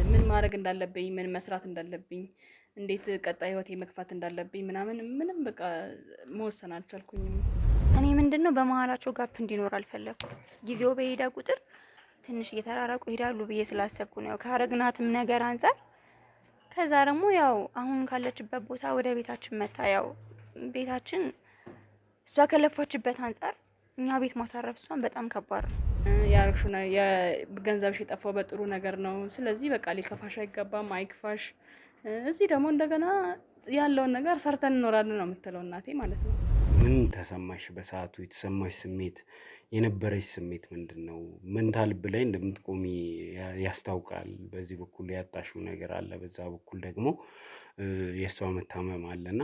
ምን ማድረግ እንዳለብኝ ምን መስራት እንዳለብኝ እንዴት ቀጣይ ህይወቴ መግፋት እንዳለብኝ ምንም በቃ መወሰን አልቻልኩኝም። እኔ ምንድነው በመሃላቸው ጋፕ እንዲኖር አልፈለኩም። ጊዜው በሄደ ቁጥር ትንሽ እየተራራቁ ይሄዳሉ ብዬ ስላሰብኩ ነው ካረግናትም ነገር አንፃር። ከዛ ደግሞ ያው አሁን ካለችበት ቦታ ወደ ቤታችን መታ ያው ቤታችን እሷ ከለፋችበት አንፃር እኛ ቤት ማሳረፍ እሷን በጣም ከባድ ነው። ያርክሽና የገንዘብሽ የጠፋው በጥሩ ነገር ነው። ስለዚህ በቃ ሊከፋሽ አይገባም፣ አይክፋሽ። እዚህ ደግሞ እንደገና ያለውን ነገር ሰርተን እንኖራለን ነው የምትለው እናቴ ማለት ነው። ምን ተሰማሽ? በሰዓቱ የተሰማሽ ስሜት የነበረሽ ስሜት ምንድነው? መንታል ብላይ እንደምትቆሚ ያስታውቃል። በዚህ በኩል ያጣሽው ነገር አለ፣ በዛ በኩል ደግሞ የሷ መታመም አለና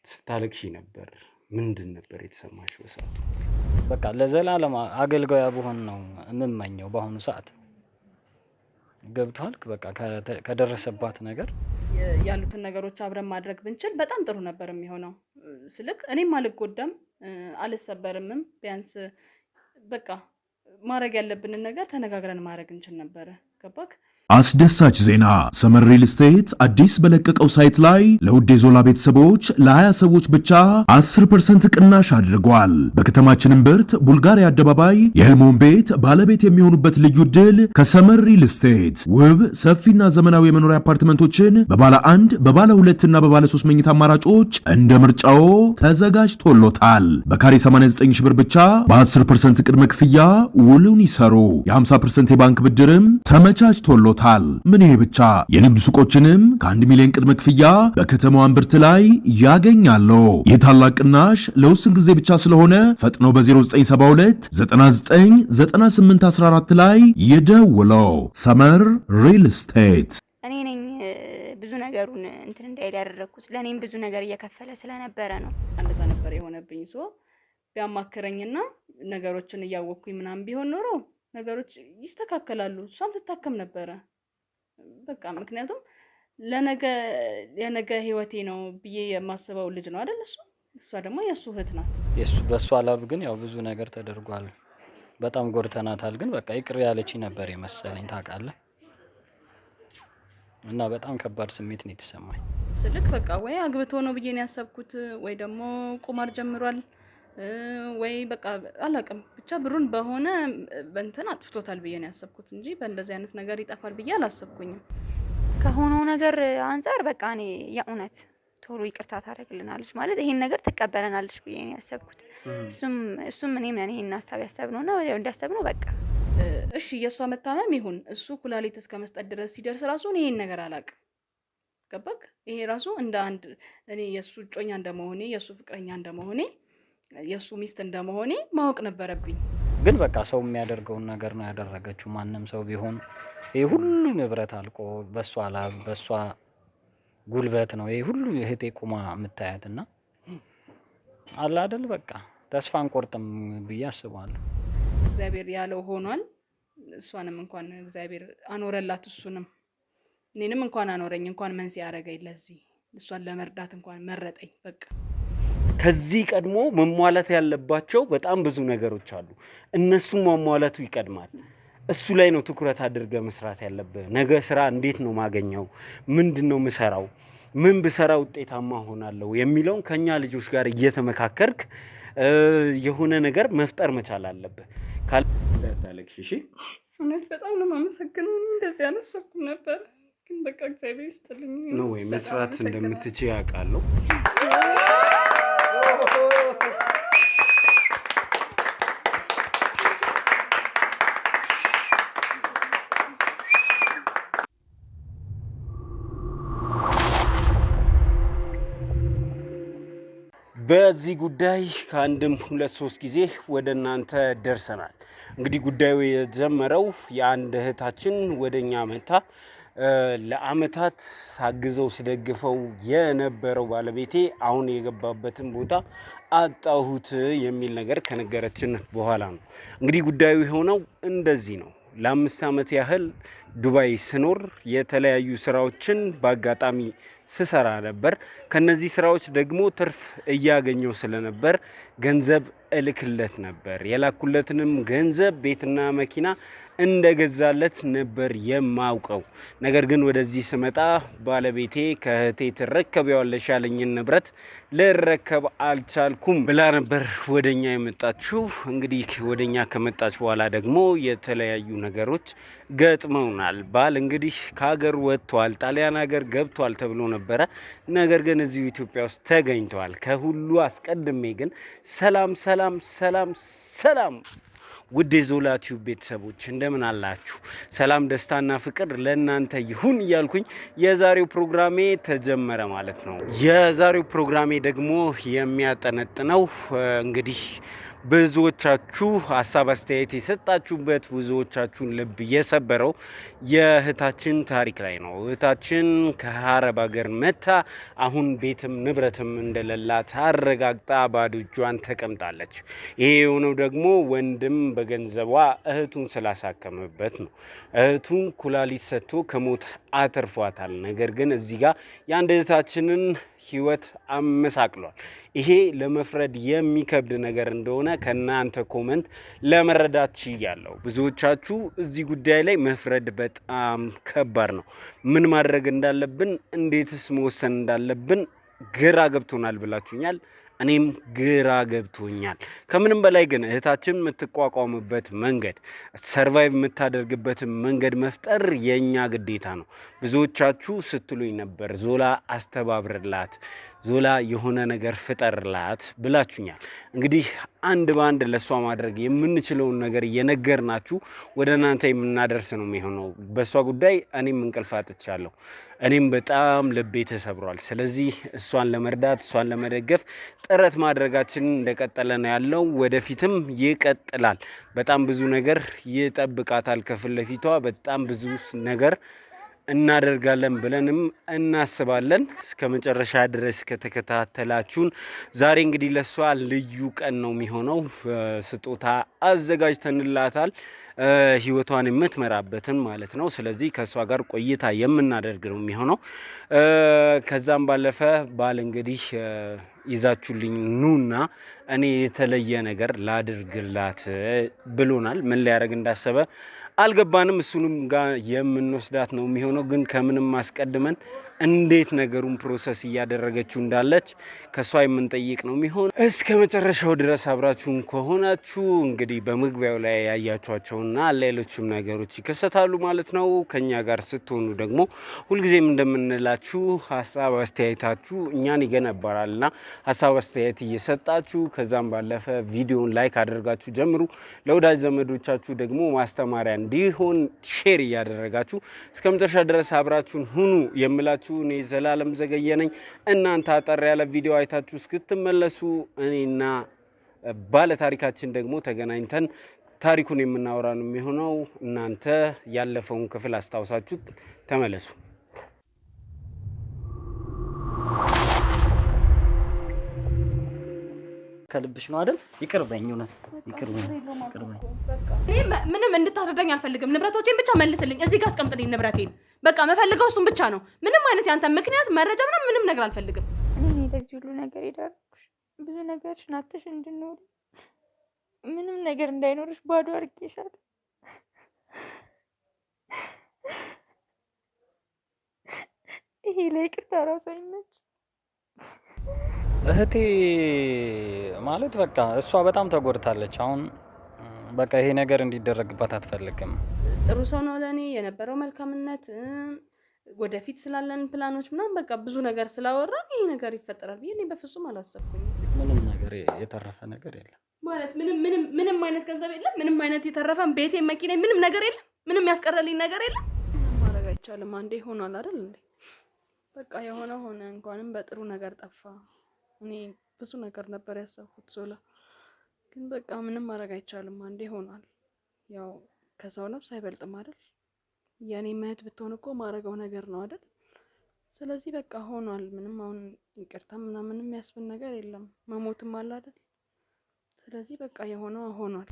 ስታለቅሺ ነበር። ምንድን ነበር የተሰማሽ በሰዓቱ? በቃ ለዘላለም አገልጋያ ብሆን ነው የምመኘው በአሁኑ ሰዓት። ገብቷል። በቃ ከደረሰባት ነገር ያሉትን ነገሮች አብረን ማድረግ ብንችል በጣም ጥሩ ነበር የሚሆነው። ስልክ እኔም አልጎዳም አልሰበርምም። ቢያንስ በቃ ማድረግ ያለብንን ነገር ተነጋግረን ማድረግ እንችል ነበር። ገባክ? አስደሳች ዜና! ሰመር ሪል ስቴት አዲስ በለቀቀው ሳይት ላይ ለውድ የዞላ ቤተሰቦች ለ20 ሰዎች ብቻ 10% ቅናሽ አድርጓል። በከተማችን እምብርት ቡልጋሪያ አደባባይ የህልሞን ቤት ባለቤት የሚሆኑበት ልዩ ዕድል ከሰመር ሪል ስቴት ውብ ሰፊና ዘመናዊ የመኖሪያ አፓርትመንቶችን በባለ 1 በባለ 2 እና በባለ 3 መኝታ አማራጮች እንደ ምርጫው ተዘጋጅቶሎታል። በካሬ 89 ሺህ ብር ብቻ በ10% ቅድመ ክፍያ ውሉን ይሰሩ። የ50% የባንክ ብድርም ተመቻችቶሎታል። ምን ይሄ ብቻ! የንግድ ሱቆችንም ከ1 ሚሊዮን ቅድመ ክፍያ በከተማዋ እምብርት ላይ ያገኛሉ። የታላቅ ቅናሽ ለውስን ጊዜ ብቻ ስለሆነ ፈጥነው በ0972 999814 ላይ ይደውለው። ሰመር ሪል ስቴት። እኔ ነኝ ብዙ ነገሩን እንትን እንዳይል ያደረኩት። ለኔም ብዙ ነገር እየከፈለ ስለነበረ ነው። እንደዛ ነበር የሆነብኝ። ቢያማክረኝና ነገሮችን እያወቅኩኝ ምናምን ቢሆን ኖሮ ነገሮች ይስተካከላሉ። እሷም ትታከም ነበረ። በቃ ምክንያቱም የነገ ህይወቴ ነው ብዬ የማስበው ልጅ ነው አይደል? እሷ ደግሞ የሱ እህት ናት። በሷ ላብ ግን ያው ብዙ ነገር ተደርጓል። በጣም ጎድተናታል። ግን በቃ ይቅር ያለች ነበር የመሰለኝ ታውቃለህ። እና በጣም ከባድ ስሜት ነው የተሰማኝ። ስልክ በቃ ወይ አግብቶ ነው ብዬ ነው ያሰብኩት፣ ወይ ደግሞ ቁማር ጀምሯል፣ ወይ በቃ አላውቅም። ብቻ ብሩን በሆነ በእንትን አጥፍቶታል ብዬ ነው ያሰብኩት እንጂ በእንደዚህ አይነት ነገር ይጠፋል ብዬ አላሰብኩኝም። ከሆነው ነገር አንፃር በቃ እኔ የእውነት ቶሎ ይቅርታ ታደርግልናለች ማለት ይሄን ነገር ትቀበለናለች ብዬ ነው ያሰብኩት። እሱም እኔም ነን ይሄን ሐሳብ ያሰብነውና ወዲያው እንዳሰብነው በቃ እሺ የሷ መታመም ይሁን እሱ ኩላሊት እስከ መስጠት ድረስ ሲደርስ ራሱ ይሄን ነገር አላውቅም። ገባክ? ይሄ ራሱ እንደ አንድ እኔ የሱ እጮኛ እንደመሆኔ የሱ ፍቅረኛ እንደመሆኔ የሱ ሚስት እንደመሆኔ ማወቅ ነበረብኝ። ግን በቃ ሰው የሚያደርገውን ነገር ነው ያደረገችው። ማንም ሰው ቢሆን ይሄ ሁሉ ንብረት አልቆ በሷ ላብ በሷ ጉልበት ነው ይሄ ሁሉ እህቴ ቁማ የምታያትና አለ አይደል? በቃ ተስፋ አንቆርጥም ብዬ አስባለሁ። እግዚአብሔር ያለው ሆኗል። እሷንም እንኳን እግዚአብሔር አኖረላት፣ እኔንም እንኳን አኖረኝ፣ እንኳን መንስኤ ያደረገኝ ለዚህ እሷን ለመርዳት እንኳን መረጠኝ። በቃ ከዚህ ቀድሞ መሟላት ያለባቸው በጣም ብዙ ነገሮች አሉ። እነሱም ማሟላቱ ይቀድማል። እሱ ላይ ነው ትኩረት አድርገህ መስራት ያለብህ። ነገ ስራ እንዴት ነው ማገኘው? ምንድነው ምሰራው? ምን ብሰራ ውጤታማ ሆናለሁ የሚለውን ከኛ ልጆች ጋር እየተመካከርክ የሆነ ነገር መፍጠር መቻል አለብህ። እንዳታለቅሽ እሺ። እውነት በጣም ነው የማመሰግነው። እንደዚህ አላሰብኩም ነበር፣ ግን በቃ እግዚአብሔር ይስጥልኝ ነው ወይ መስራት እንደምትችይ አውቃለሁ። በዚህ ጉዳይ ከአንድም 2-3 ጊዜ ወደ እናንተ ደርሰናል። እንግዲህ ጉዳዩ የጀመረው የአንድ እህታችን ወደኛ መጣ ለአመታት ሳግዘው ስደግፈው የነበረው ባለቤቴ አሁን የገባበትን ቦታ አጣሁት የሚል ነገር ከነገረችን በኋላ ነው። እንግዲህ ጉዳዩ የሆነው እንደዚህ ነው። ለ5 አመት ያህል ዱባይ ስኖር የተለያዩ ስራዎችን በአጋጣሚ ስሰራ ነበር። ከነዚህ ስራዎች ደግሞ ትርፍ እያገኘው ስለነበር ገንዘብ እልክለት ነበር። የላኩለትንም ገንዘብ ቤትና መኪና እንደገዛለት ነበር የማውቀው። ነገር ግን ወደዚህ ስመጣ ባለቤቴ ከእህቴ ትረከቢዋለሽ ያለኝን ንብረት ልረከብ አልቻልኩም ብላ ነበር ወደኛ የመጣችው። እንግዲህ ወደኛ ከመጣች በኋላ ደግሞ የተለያዩ ነገሮች ገጥመውናል። ባል እንግዲህ ከሀገር ወጥቷል፣ ጣሊያን ሀገር ገብቷል ተብሎ ነበረ። ነገር ግን እዚሁ ኢትዮጵያ ውስጥ ተገኝተዋል። ከሁሉ አስቀድሜ ግን ሰላም ሰላም ሰላም ሰላም ውድ የዞላ ቲዩብ ቤተሰቦች እንደምን አላችሁ? ሰላም ደስታና ፍቅር ለእናንተ ይሁን እያልኩኝ የዛሬው ፕሮግራሜ ተጀመረ ማለት ነው። የዛሬው ፕሮግራሜ ደግሞ የሚያጠነጥነው እንግዲህ ብዙዎቻችሁ ሀሳብ አስተያየት የሰጣችሁበት ብዙዎቻችሁን ልብ የሰበረው የእህታችን ታሪክ ላይ ነው። እህታችን ከአረብ ሀገር መታ አሁን ቤትም ንብረትም እንደሌላት አረጋግጣ ባዶ እጇን ተቀምጣለች። ይሄ የሆነው ደግሞ ወንድም በገንዘቧ እህቱን ስላሳከመበት ነው። እህቱን ኩላሊት ሰጥቶ ከሞት አትርፏታል። ነገር ግን እዚህ ጋር የአንድ እህታችንን ህይወት አመሳቅሏል። ይሄ ለመፍረድ የሚከብድ ነገር እንደሆነ ከናንተ ኮመንት ለመረዳት ችያለሁ። ብዙዎቻችሁ እዚህ ጉዳይ ላይ መፍረድ በጣም ከባድ ነው፣ ምን ማድረግ እንዳለብን እንዴትስ መወሰን እንዳለብን ግራ ገብቶናል ብላችሁኛል። እኔም ግራ ገብቶኛል። ከምንም በላይ ግን እህታችን የምትቋቋምበት መንገድ ሰርቫይቭ የምታደርግበትን መንገድ መፍጠር የኛ ግዴታ ነው። ብዙዎቻችሁ ስትሉኝ ነበር ዞላ አስተባብርላት፣ ዞላ የሆነ ነገር ፍጠርላት ብላችሁኛል። እንግዲህ አንድ በአንድ ለሷ ማድረግ የምንችለውን ነገር እየነገርናችሁ ወደ እናንተ የምናደርስ ነው የሚሆነው። በሷ ጉዳይ እኔም እንቅልፍ አጥቻለሁ። እኔም በጣም ልቤ ተሰብሯል። ስለዚህ እሷን ለመርዳት እሷን ለመደገፍ ጥረት ማድረጋችንን እንደቀጠለ ነው ያለው። ወደፊትም ይቀጥላል። በጣም ብዙ ነገር ይጠብቃታል ከፊት ለፊቷ። በጣም ብዙ ነገር እናደርጋለን ብለንም እናስባለን። እስከ መጨረሻ ድረስ ከተከታተላችሁን ዛሬ እንግዲህ ለሷ ልዩ ቀን ነው የሚሆነው። ስጦታ አዘጋጅተንላታል፣ ህይወቷን የምትመራበትን ማለት ነው። ስለዚህ ከሷ ጋር ቆይታ የምናደርግ ነው የሚሆነው። ከዛም ባለፈ ባል እንግዲህ ይዛችሁልኝ ኑና እኔ የተለየ ነገር ላድርግላት ብሎናል። ምን ሊያደርግ እንዳሰበ አልገባንም። እሱንም ጋር የምንወስዳት ነው የሚሆነው። ግን ከምንም አስቀድመን እንዴት ነገሩን ፕሮሰስ እያደረገችው እንዳለች ከሷ የምንጠይቅ ነው የሚሆን። እስከ መጨረሻው ድረስ አብራችሁን ከሆናችሁ እንግዲህ በመግቢያው ላይ ያያችኋቸውና ሌሎችም ነገሮች ይከሰታሉ ማለት ነው። ከኛ ጋር ስትሆኑ ደግሞ ሁልጊዜም እንደምንላችሁ ሀሳብ አስተያየታችሁ እኛን ይገነባራልና ሀሳብ አስተያየት እየሰጣችሁ ከዛም ባለፈ ቪዲዮን ላይክ አድርጋችሁ ጀምሩ። ለወዳጅ ዘመዶቻችሁ ደግሞ ማስተማሪያ እንዲሆን ሼር እያደረጋችሁ እስከ መጨረሻ ድረስ አብራችሁን ሁኑ የምላችሁ እኔ ዘላለም ዘገየ ነኝ። እናንተ አጠር ያለ ቪዲዮ አይታችሁ እስክትመለሱ እኔና ባለ ታሪካችን ደግሞ ተገናኝተን ታሪኩን የምናወራ ነው የሚሆነው። እናንተ ያለፈውን ክፍል አስታውሳችሁት ተመለሱ። ከልብሽ ነው አይደል? ይቅርበኝ ነው ይቅርበኝ። ምንም እንድታስረዳኝ አልፈልግም። ንብረቶቼን ብቻ መልስልኝ። እዚህ ጋር አስቀምጥልኝ ንብረቴን። በቃ መፈልገው እሱን ብቻ ነው። ምንም አይነት ያንተ ምክንያት መረጃ ምንም ነገር አልፈልግም። እኔ ለዚህ ሁሉ ነገር ይዳርኩሽ ብዙ ነገርሽ ናተሽ እንድንኖር ምንም ነገር እንዳይኖርሽ ባዶ አድርጌሻለሁ። ይሄ ለይቅርታ ራሱ አይመች። እህቴ ማለት በቃ እሷ በጣም ተጎድታለች። አሁን በቃ ይሄ ነገር እንዲደረግባት አትፈልግም። ጥሩ ሰው ነው ለኔ የነበረው መልካምነት፣ ወደፊት ስላለን ፕላኖች ምናምን በቃ ብዙ ነገር ስላወራን ይሄ ነገር ይፈጠራል ብዬ እኔ በፍጹም አላሰብኩኝ። ምንም ነገር የተረፈ ነገር የለም ማለት ምንም አይነት ገንዘብ የለም፣ ምንም አይነት የተረፈን ቤቴ መኪና ምንም ነገር የለም፣ ምንም ያስቀረልኝ ነገር የለም። ማድረግ አይቻልም። አንዴ ሆኗል አይደል እንዴ? በቃ የሆነ ሆነ። እንኳንም በጥሩ ነገር ጠፋ። እኔ ብዙ ነገር ነበር ያሰብኩት ዞላ፣ ግን በቃ ምንም ማድረግ አይቻልም። አንዴ ሆኗል። ያው ከሰው ነፍስ አይበልጥም አይደል? የኔ እህት ብትሆን እኮ ማረገው ነገር ነው አይደል? ስለዚህ በቃ ሆኗል። ምንም አሁን ይቅርታ ምናምን የሚያስብል ነገር የለም። መሞትም አለ አይደል? ስለዚህ በቃ የሆነው ሆኗል።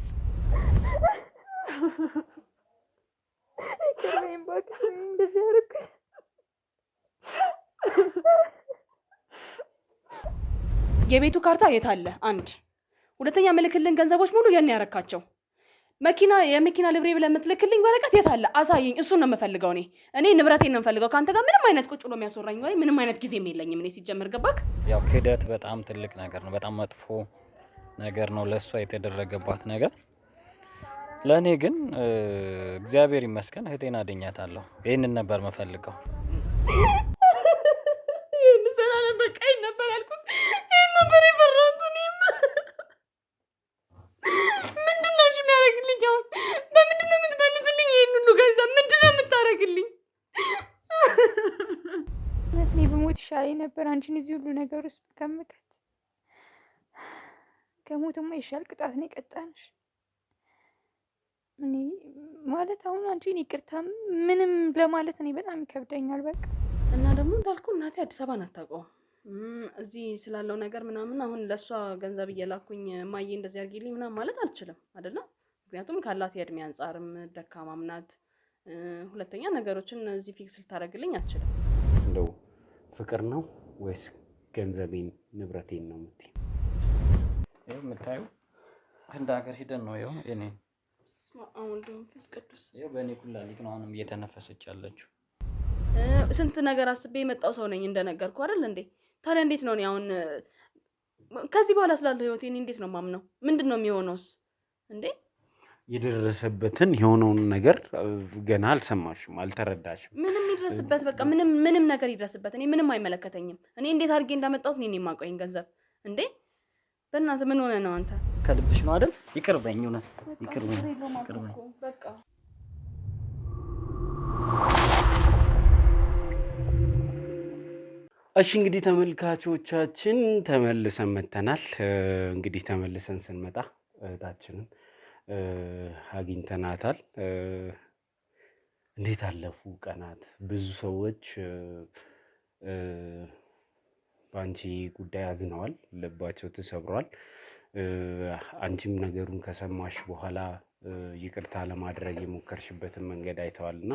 ከኔም ባክ እንደዚህ አርኩ የቤቱ ካርታ የት አለ? አንድ ሁለተኛ ምልክልን ገንዘቦች ሙሉ የኔ ያረካቸው የመኪና ልብሬ ብለህ የምትልክልኝ ወረቀት የት አለ? አሳየኝ። እሱን ነው የምፈልገው። እኔ ንብረቴን ነው የምፈልገው። ከአንተ ጋር ምንም አይነት ቁጭ ብሎ የሚያስወራኝ ወይ ምንም አይነት ጊዜም የለኝም። እኔ ሲጀምር ገባክ? ያው ክህደት በጣም ትልቅ ነገር ነው። በጣም መጥፎ ነገር ነው ለእሷ የተደረገባት ነገር። ለእኔ ግን እግዚአብሔር ይመስገን እህቴን አድኛታለሁ። ይህንን ነበር የምፈልገው። ይህን ስላለን በቃ ይህን ነበር ያልኩት። ይህን ነበር የፈራሁት። እኔም ምንድን ነው የሚያደርግልኝ? አሁን በምንድን ነው የምትመልስልኝ? ይህን ሁሉ ገንዘብ ምንድን ነው የምታደርግልኝ? እውነት እኔ በሞት ይሻለኝ ነበር አንቺን እዚህ ሁሉ ነገር ውስጥ ከምከት። ከሞትማ ይሻል ቅጣት ነው የቀጣንሽ። እኔ ማለት አሁን አንቺን ይቅርታ ምንም ለማለት እኔ በጣም ይከብደኛል። በቃ እና ደግሞ እንዳልኩ እናቴ አዲስ አበባን አታውቀውም። እዚህ ስላለው ነገር ምናምን አሁን ለእሷ ገንዘብ እየላኩኝ ማዬ እንደዚህ አድርጊልኝ ምናምን ማለት አልችልም አይደለም። ምክንያቱም ካላት የእድሜ አንጻርም ደካማም ናት። ሁለተኛ ነገሮችን እዚህ ፊክስ ልታደርግልኝ አትችልም። እንደው ፍቅር ነው ወይስ ገንዘቤን ንብረቴን ነው የምትይው? ይኸው የምታየው ህንድ ሀገር ሂደን ነው ይኸው እኔ አሁን መንፈስ ቅዱስ ይኸው በእኔ ኩላሊት ነው አሁንም እየተነፈሰች ያለችው። ስንት ነገር አስቤ የመጣው ሰው ነኝ እንደነገርኩ አይደል እንዴ? ታዲያ እንዴት ነው እኔ አሁን ከዚህ በኋላ ስላለው ህይወቴ እኔ እንዴት ነው ማምነው? ምንድን ነው የሚሆነውስ እንዴ? የደረሰበትን የሆነውን ነገር ገና አልሰማሽም፣ አልተረዳሽም። ምንም ይድረስበት፣ በቃ ምንም ነገር ይድረስበት፣ እኔ ምንም አይመለከተኝም። እኔ እንዴት አድርጌ እንዳመጣሁት እኔ የማውቀኝ ገንዘብ እንዴ? በእናትህ ምን ሆነ ነው አንተ? ከልብሽ ነው አይደል? ይቅርበኝ፣ እውነት ይቅርበኝ፣ በቃ እሺ እንግዲህ ተመልካቾቻችን ተመልሰን መጥተናል። እንግዲህ ተመልሰን ስንመጣ እህታችንን አግኝተናታል። እንዴት አለፉ ቀናት? ብዙ ሰዎች በአንቺ ጉዳይ አዝነዋል፣ ልባቸው ተሰብሯል። አንቺም ነገሩን ከሰማሽ በኋላ ይቅርታ ለማድረግ የሞከርሽበትን መንገድ አይተዋልና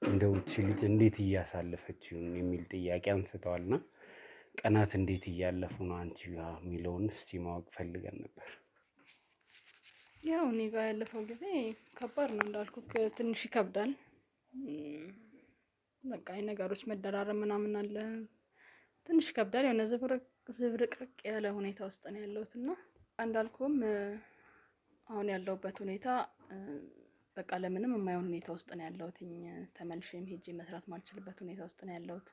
እንደው እቺ ልጅ እንዴት እያሳለፈች ይሁን የሚል ጥያቄ አንስተዋልና ቀናት እንዴት እያለፉ ነው አንቺ ጋር የሚለውን እስቲ ማወቅ ፈልገን ነበር። ያው እኔ ጋር ያለፈው ጊዜ ከባድ ነው እንዳልኩ ትንሽ ይከብዳል። በቃ የነገሮች መደራረብ ምናምን አለ፣ ትንሽ ይከብዳል። የሆነ ዝብርቅርቅ ያለ ሁኔታ ውስጥ ነው ያለሁትና እንዳልኩም አሁን ያለሁበት ሁኔታ በቃ ለምንም የማይሆን ሁኔታ ውስጥ ነው ያለሁት። ተመልሼም ሄጄ መስራት ማልችልበት ሁኔታ ውስጥ ነው ያለሁት።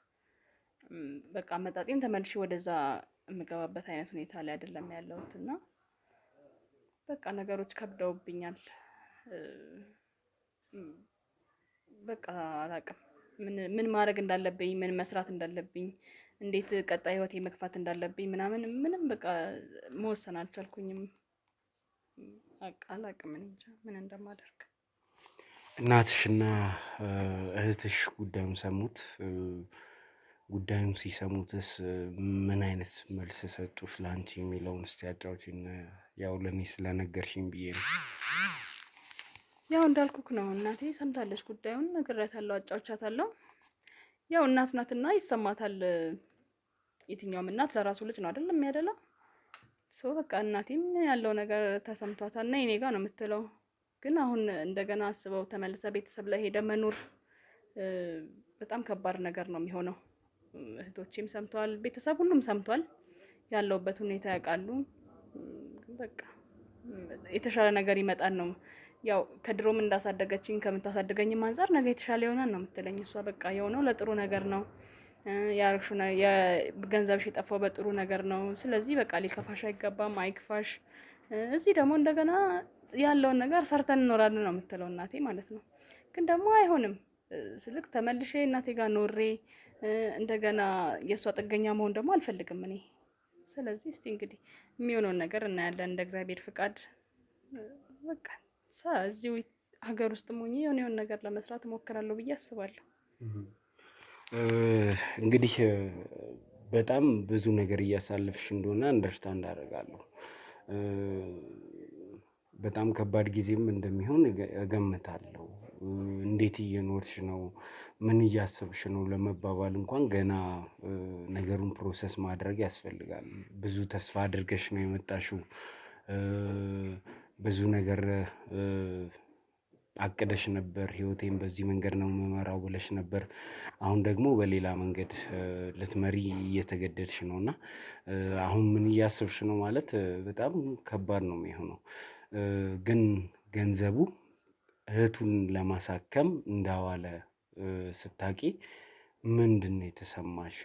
በቃ አመጣጤም ተመልሼ ወደዛ የምገባበት አይነት ሁኔታ ላይ አይደለም ያለሁት እና በቃ ነገሮች ከብደውብኛል። በቃ አላውቅም ምን ማድረግ እንዳለብኝ፣ ምን መስራት እንዳለብኝ፣ እንዴት ቀጣይ ህይወቴ መግፋት እንዳለብኝ ምንም በቃ መወሰን አልቻልኩኝም። በቃ አላውቅም እንጃ ምን እንደማደርግ። እናትሽና እህትሽ ጉዳዩን ሰሙት? ጉዳዩን ሲሰሙትስ ምን አይነት መልስ ሰጡሽ ለአንቺ የሚለውን እስቲ አጫውቺን። ያው ለእኔ ስለነገርሽኝ ብዬ ነው። ያው እንዳልኩክ ነው እናቴ ሰምታለች ጉዳዩን፣ ነግሬያታለሁ፣ አጫውቻታለሁ። ያው እናት ናትና ይሰማታል። የትኛውም እናት ለራሱ ልጅ ነው አይደል የሚያደላ። በቃ እናቴም ያለው ነገር ተሰምቷታል እና እኔ ጋር ነው የምትለው። ግን አሁን እንደገና አስበው ተመልሰ ቤተሰብ ላይ ሄደ መኖር በጣም ከባድ ነገር ነው የሚሆነው። እህቶቼም ሰምተዋል፣ ቤተሰብ ሁሉም ሰምቷል፣ ያለውበት ሁኔታ ያውቃሉ። በቃ የተሻለ ነገር ይመጣል ነው ያው ከድሮም እንዳሳደገችኝ ከምታሳደገኝም አንፃር ነገ የተሻለ ይሆናል ነው የምትለኝ እሷ። በቃ የሆነው ለጥሩ ነገር ነው ያርሹ ነው የገንዘብሽ የጠፋው በጥሩ ነገር ነው። ስለዚህ በቃ ሊከፋሽ አይገባም፣ አይክፋሽ። እዚህ ደግሞ እንደገና ያለውን ነገር ሰርተን እንኖራለን ነው የምትለው እናቴ ማለት ነው። ግን ደግሞ አይሆንም ስልክ ተመልሼ እናቴ ጋር ኖሬ እንደገና የእሷ ጥገኛ መሆን ደግሞ አልፈልግም እኔ። ስለዚህ እስቲ እንግዲህ የሚሆነውን ነገር እናያለን እንደ እግዚአብሔር ፍቃድ። በቃ እዚሁ ሀገር ውስጥ ሆኜ የሆነውን ነገር ለመስራት እሞክራለሁ ብዬ አስባለሁ። እንግዲህ በጣም ብዙ ነገር እያሳለፍሽ እንደሆነ አንደርስታንድ አደርጋለሁ። በጣም ከባድ ጊዜም እንደሚሆን እገምታለሁ። እንዴት እየኖርሽ ነው? ምን እያሰብሽ ነው ለመባባል እንኳን ገና ነገሩን ፕሮሰስ ማድረግ ያስፈልጋል። ብዙ ተስፋ አድርገሽ ነው የመጣሽው። ብዙ ነገር አቅደሽ ነበር። ህይወቴን በዚህ መንገድ ነው የምመራው ብለሽ ነበር። አሁን ደግሞ በሌላ መንገድ ልትመሪ እየተገደድሽ ነው እና አሁን ምን እያሰብሽ ነው ማለት በጣም ከባድ ነው የሚሆነው። ግን ገንዘቡ እህቱን ለማሳከም እንዳዋለ ስታቂ ምንድን ነው የተሰማሽ?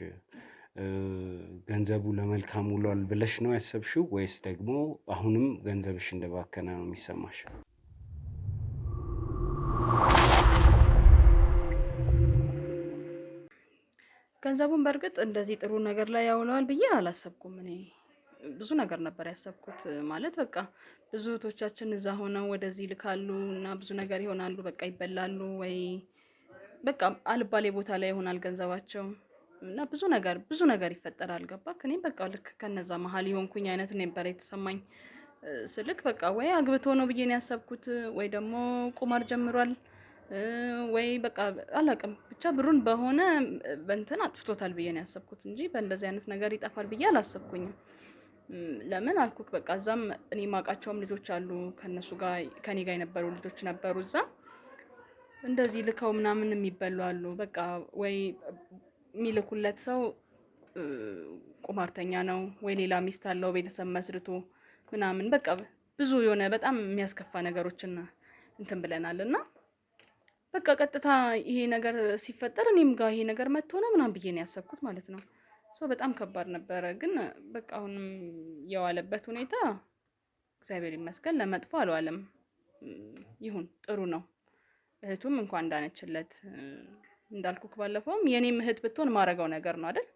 ገንዘቡ ለመልካም ውሏል ብለሽ ነው ያሰብሽው ወይስ ደግሞ አሁንም ገንዘብሽ እንደባከነ ነው የሚሰማሽ? ገንዘቡን በእርግጥ እንደዚህ ጥሩ ነገር ላይ ያውለዋል ብዬ አላሰብኩም። እኔ ብዙ ነገር ነበር ያሰብኩት። ማለት በቃ ብዙ እህቶቻችን እዛ ሆነው ወደዚህ ይልካሉ እና ብዙ ነገር ይሆናሉ። በቃ ይበላሉ ወይ በቃ አልባሌ ቦታ ላይ ይሆናል ገንዘባቸው እና ብዙ ነገር ይፈጠራል። ገባክ? እኔም በቃ ልክ ከነዛ መሀል የሆንኩኝ አይነት ነበር የተሰማኝ። ስልክ በቃ ወይ አግብቶ ነው ብዬ ነው ያሰብኩት፣ ወይ ደግሞ ቁማር ጀምሯል፣ ወይ በቃ አላውቅም፣ ብቻ ብሩን በሆነ በእንትን አጥፍቶታል ብዬ ነው ያሰብኩት እንጂ በእንደዚህ አይነት ነገር ይጠፋል ብዬ አላሰብኩኝም። ለምን አልኩክ፣ በቃ እዛም እኔ ማውቃቸውም ልጆች አሉ ከነሱ ጋር ከኔ ጋር የነበሩ ልጆች ነበሩ እዛ እንደዚህ ልከው ምናምን የሚበሉ አሉ። በቃ ወይ የሚልኩለት ሰው ቁማርተኛ ነው ወይ ሌላ ሚስት አለው ቤተሰብ መስርቶ ምናምን በቃ ብዙ የሆነ በጣም የሚያስከፋ ነገሮችን እንትን ብለናል እና በቃ ቀጥታ ይሄ ነገር ሲፈጠር እኔም ጋር ይሄ ነገር መጥቶ ነው ምናምን ብዬ ነው ያሰብኩት ማለት ነው። በጣም ከባድ ነበረ። ግን በቃ አሁንም የዋለበት ሁኔታ እግዚአብሔር ይመስገን ለመጥፎ አልዋለም። ይሁን ጥሩ ነው። እህቱም እንኳን እንዳነችለት እንዳልኩክ ባለፈውም የኔም እህት ብትሆን ማረጋው ነገር ነው አይደል?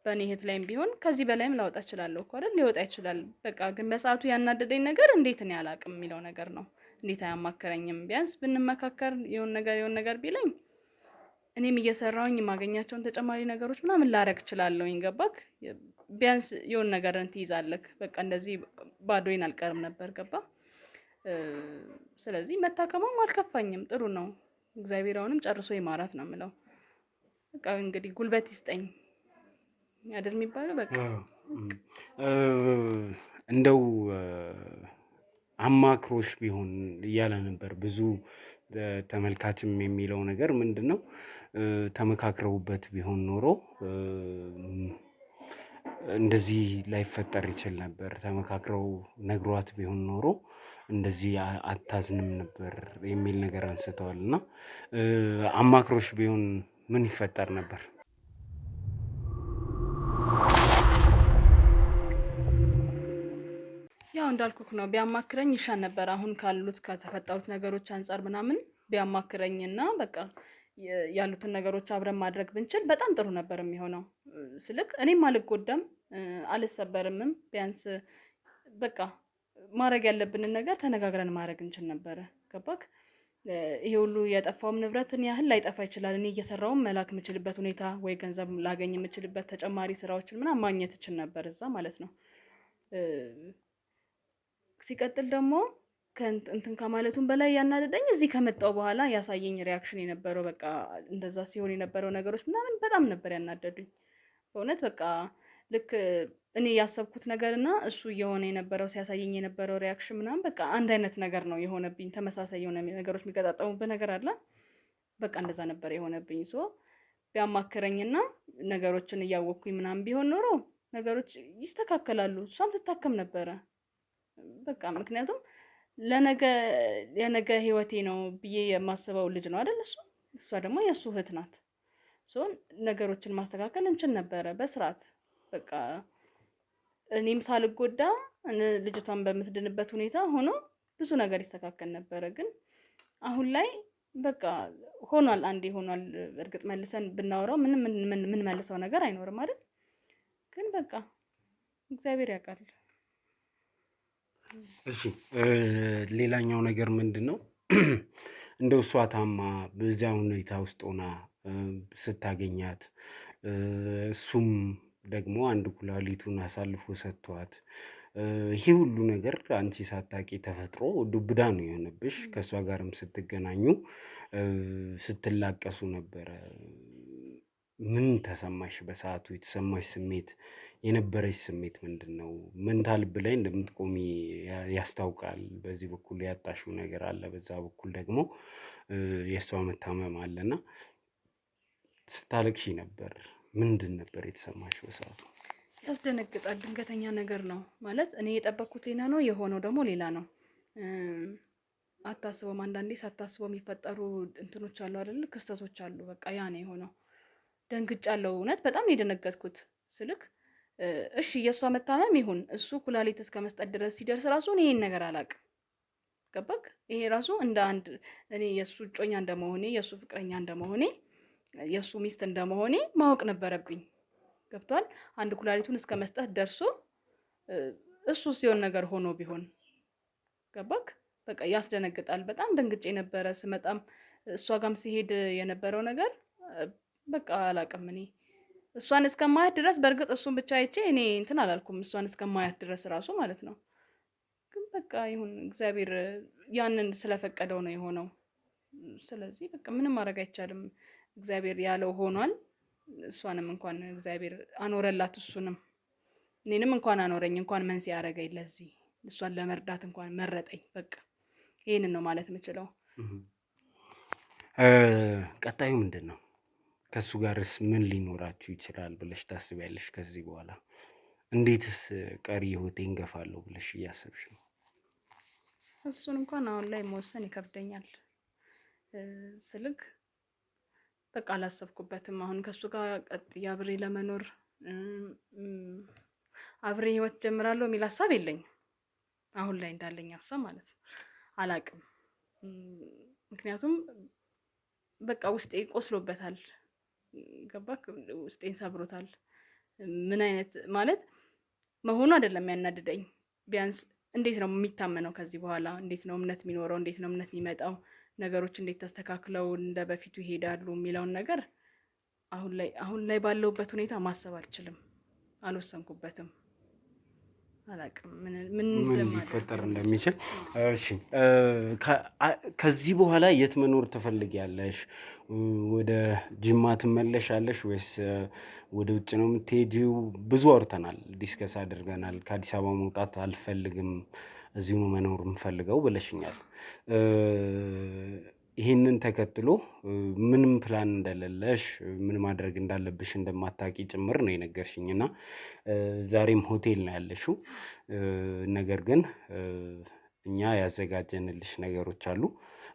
በእኔ እህት ላይም ቢሆን ከዚህ በላይም ላወጣ እችላለሁ እኮ አይደል? ሊወጣ ይችላል። በቃ ግን በሰዓቱ ያናደደኝ ነገር እንዴት እኔ አላቅም የሚለው ነገር ነው። እንዴት አያማከረኝም? ቢያንስ ብንመካከር የሆነ ነገር ቢለኝ እኔም እየሰራሁኝ የማገኛቸውን ተጨማሪ ነገሮች ምናምን ላረግ እችላለሁኝ። ገባክ? ቢያንስ የሆነ ነገር ትይዛለክ። በቃ እንደዚህ ባዶዬን አልቀርም ነበር። ገባ? ስለዚህ መታከሙም አልከፋኝም፣ ጥሩ ነው። እግዚአብሔር አሁንም ጨርሶ ይማራት ነው የምለው። በቃ እንግዲህ ጉልበት ይስጠኝ አይደል የሚባለው። በቃ እንደው አማክሮሽ ቢሆን እያለ ነበር ብዙ ተመልካችም የሚለው ነገር ምንድነው ተመካክረውበት ቢሆን ኖሮ እንደዚህ ላይፈጠር ይችል ነበር። ተመካክረው ነግሯት ቢሆን ኖሮ እንደዚህ አታዝንም ነበር የሚል ነገር አንስተዋል እና አማክሮሽ ቢሆን ምን ይፈጠር ነበር? ያው እንዳልኩክ ነው፣ ቢያማክረኝ ይሻል ነበር። አሁን ካሉት ከተፈጠሩት ነገሮች አንፃር ምናምን ቢያማክረኝና በቃ ያሉትን ነገሮች አብረን ማድረግ ብንችል በጣም ጥሩ ነበር የሚሆነው። ስልክ እኔም አልጎዳም አልሰበርምም። ቢያንስ በቃ ማድረግ ያለብንን ነገር ተነጋግረን ማድረግ እንችል ነበረ። ገባክ? ይሄ ሁሉ የጠፋውም ንብረትን ያህል ላይጠፋ ይችላል። እኔ እየሰራውም መላክ የምችልበት ሁኔታ ወይ ገንዘብ ላገኝ የምችልበት ተጨማሪ ስራዎችን ምናምን ማግኘት እችል ነበር እዛ ማለት ነው። ሲቀጥል ደግሞ እንትን ከማለቱም በላይ ያናደደኝ እዚህ ከመጣው በኋላ ያሳየኝ ሪያክሽን የነበረው በቃ እንደዛ ሲሆን የነበረው ነገሮች ምናምን በጣም ነበር ያናደዱኝ። በእውነት በቃ ልክ እኔ ያሰብኩት ነገርና እሱ እየሆነ የነበረው ሲያሳየኝ የነበረው ሪያክሽን ምናምን በቃ አንድ አይነት ነገር ነው የሆነብኝ። ተመሳሳይ የሆነ ነገሮች የሚገጣጠሙበት ነገር አለ። በቃ እንደዛ ነበር የሆነብኝ። ቢያማክረኝና ነገሮችን እያወቅኩኝ ምናምን ቢሆን ኖሮ ነገሮች ይስተካከላሉ። እሷም ትታከም ነበረ። በቃ ምክንያቱም የነገ ህይወቴ ነው ብዬ የማስበው ልጅ ነው አይደል? እሷ ደግሞ የእሱ እህት ናት። ነገሮችን ማስተካከል እንችል ነበረ በስርዓት በቃ እኔም ሳልጎዳ ልጅቷን በምትድንበት ሁኔታ ሆኖ ብዙ ነገር ይስተካከል ነበረ። ግን አሁን ላይ በቃ ሆኗል፣ አንዴ ሆኗል። እርግጥ መልሰን ብናወራው ምን መልሰው ነገር አይኖርም አይደል? ግን በቃ እግዚአብሔር ያውቃል። እሺ ሌላኛው ነገር ምንድነው እንደው እሷ ታማ በዚያ ሁኔታ ውስጥ ሆና ስታገኛት እሱም ደግሞ አንድ ኩላሊቱን አሳልፎ ሰጥቷት ይሄ ሁሉ ነገር አንቺ ሳታቂ ተፈጥሮ ዱብዳ ነው የሆነብሽ። ከእሷ ጋርም ስትገናኙ ስትላቀሱ ነበረ። ምን ተሰማሽ? በሰዓቱ የተሰማሽ ስሜት የነበረች ስሜት ምንድነው? መንታ ልብ ላይ እንደምትቆሚ ያስታውቃል። በዚህ በኩል ያጣሽው ነገር አለ፣ በዛ በኩል ደግሞ የእሷ መታመም አለና ስታለቅሺ ነበር። ምንድን ነበር የተሰማሽ በሰዓቱ? ያስደነግጣል። ድንገተኛ ነገር ነው ማለት እኔ የጠበቅኩት ሌላ ነው፣ የሆነው ደግሞ ሌላ ነው። አታስበውም። አንዳንዴ ሳታስበው የሚፈጠሩ እንትኖች አሉ አይደል? ክስተቶች አሉ። በቃ ያ ነው የሆነው። ደንግጫለሁ። እውነት በጣም ነው የደነገጥኩት። ስልክ እሺ የእሷ መታመም ይሁን እሱ ኩላሊት እስከ መስጠት ድረስ ሲደርስ ራሱ እኔ ይሄን ነገር አላውቅም። ገባክ? ይሄ ራሱ እንደ አንድ እኔ የእሱ እጮኛ እንደመሆኔ፣ የእሱ ፍቅረኛ እንደመሆኔ፣ የእሱ ሚስት እንደመሆኔ ማወቅ ነበረብኝ። ገብቷል? አንድ ኩላሊቱን እስከ መስጠት ደርሶ እሱ ሲሆን ነገር ሆኖ ቢሆን ገባክ? በቃ ያስደነግጣል። በጣም ደንግጬ ነበረ። ስመጣም እሷ ጋርም ሲሄድ የነበረው ነገር በቃ አላውቅም። እኔ እሷን እስከማያት ድረስ በእርግጥ እሱን ብቻ አይቼ እኔ እንትን አላልኩም። እሷን እስከማያት ድረስ ራሱ ማለት ነው። ግን በቃ ይሁን እግዚአብሔር ያንን ስለፈቀደው ነው የሆነው። ስለዚህ በቃ ምንም ማድረግ አይቻልም። እግዚአብሔር ያለው ሆኗል። እሷንም እንኳን እግዚአብሔር አኖረላት፣ እሱንም እኔንም እንኳን አኖረኝ፣ እንኳን መንስኤ ያደረገኝ ለዚህ እሷን ለመርዳት እንኳን መረጠኝ። በቃ ይሄንን ነው ማለት የምችለው። ቀጣዩ ምንድን ነው? ከሱ ጋርስ ምን ሊኖራችሁ ይችላል ብለሽ ታስቢያለሽ? ከዚህ በኋላ እንዴትስ ቀሪ ህይወቴን ገፋለሁ ብለሽ እያሰብሽ ነው? እሱን እንኳን አሁን ላይ መወሰን ይከብደኛል። ስልክ በቃ አላሰብኩበትም። አሁን ከሱ ጋር ቀጥዬ አብሬ ለመኖር አብሬ ህይወት ጀምራለሁ የሚል ሀሳብ የለኝም። አሁን ላይ እንዳለኝ ሀሳብ ማለት ነው። አላቅም። ምክንያቱም በቃ ውስጤ ቆስሎበታል። ገባክ? ውስጤን ሰብሮታል። ምን አይነት ማለት መሆኑ አይደለም ያናድደኝ። ቢያንስ እንዴት ነው የሚታመነው ከዚህ በኋላ? እንዴት ነው እምነት የሚኖረው? እንዴት ነው እምነት የሚመጣው? ነገሮች እንዴት ተስተካክለው እንደ በፊቱ ይሄዳሉ የሚለውን ነገር አሁን ላይ ባለውበት ሁኔታ ማሰብ አልችልም። አልወሰንኩበትም። አላቅም ምን ሊፈጠር እንደሚችል። እሺ ከዚህ በኋላ የት መኖር ትፈልጊያለሽ? ወደ ጅማ ትመለሻለሽ ወይስ ወደ ውጭ ነው የምትሄጂው? ብዙ አውርተናል፣ ዲስከስ አድርገናል። ከአዲስ አበባ መውጣት አልፈልግም፣ እዚሁ መኖር የምፈልገው ብለሽኛል። ይህንን ተከትሎ ምንም ፕላን እንደሌለሽ፣ ምን ማድረግ እንዳለብሽ እንደማታውቂ ጭምር ነው የነገርሽኝ እና ዛሬም ሆቴል ነው ያለሽው። ነገር ግን እኛ ያዘጋጀንልሽ ነገሮች አሉ፣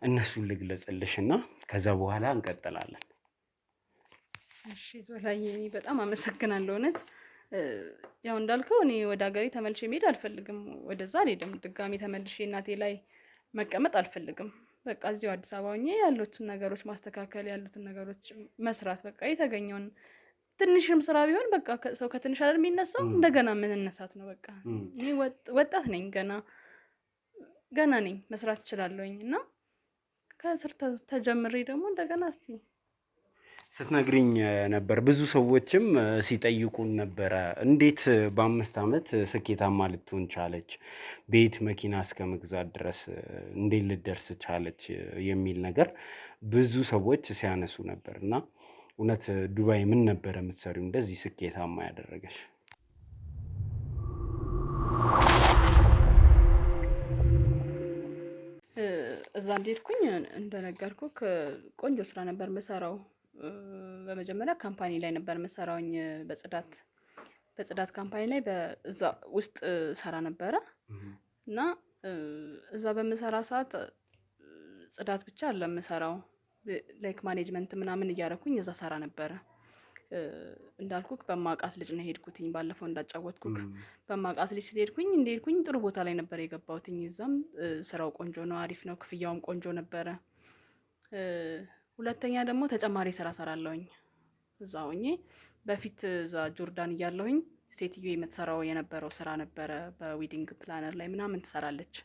እነሱን ልግለጽልሽ እና ከዛ በኋላ እንቀጥላለን። እሺ ዞላዬ፣ በጣም አመሰግናለሁ። እውነት ያው እንዳልከው እኔ ወደ ሀገሬ ተመልሼ መሄድ አልፈልግም። ወደዛ አልሄድም። ድጋሚ ተመልሼ እናቴ ላይ መቀመጥ አልፈልግም። በቃ እዚሁ አዲስ አበባ ሆኜ ያሉትን ነገሮች ማስተካከል፣ ያሉትን ነገሮች መስራት፣ በቃ የተገኘውን ትንሽም ስራ ቢሆን በቃ ሰው ከትንሽ አይደል የሚነሳው፣ እንደገና መነሳት ነው። በቃ እኔ ወጣት ነኝ፣ ገና ነኝ፣ መስራት እችላለሁኝ እና ከስር ተጀምሬ ደግሞ እንደገና እስቲ ስትነግሪኝ ነበር። ብዙ ሰዎችም ሲጠይቁን ነበረ፣ እንዴት በ5 ዓመት ስኬታማ ልትሆን ቻለች? ቤት መኪና እስከ መግዛት ድረስ እንዴት ልደርስ ቻለች? የሚል ነገር ብዙ ሰዎች ሲያነሱ ነበር እና እውነት ዱባይ ምን ነበረ የምትሰሪው እንደዚህ ስኬታማ ያደረገሽ? እዛ እንደሄድኩኝ እንደነገርኩህ ቆንጆ ስራ ነበር የምሰራው። በመጀመሪያ ካምፓኒ ላይ ነበር የምሰራውኝ፣ በጽዳት ካምፓኒ ላይ በዛ ውስጥ ሰራ ነበረ እና እዛ በምሰራ ሰዓት ጽዳት ብቻ አይደለም የምሰራው፣ ላይክ ማኔጅመንት ምናምን እያደረኩኝ እዛ ሰራ ነበረ። እንዳልኩክ በማውቃት ልጅ ነው ሄድኩትኝ። ባለፈው እንዳጫወትኩክ በማውቃት ልጅ ስለሄድኩኝ እንደሄድኩኝ ጥሩ ቦታ ላይ ነበር የገባሁትኝ። እዛም ስራው ቆንጆ ነው፣ አሪፍ ነው፣ ክፍያውም ቆንጆ ነበረ። ሁለተኛ ደግሞ ተጨማሪ ስራ ሰራለሁኝ እዛ ሆኜ። በፊት እዛ ጆርዳን እያለሁኝ ሴትዮ የምትሰራው የነበረው ስራ ነበረ፣ በዌዲንግ ፕላነር ላይ ምናምን ትሰራለች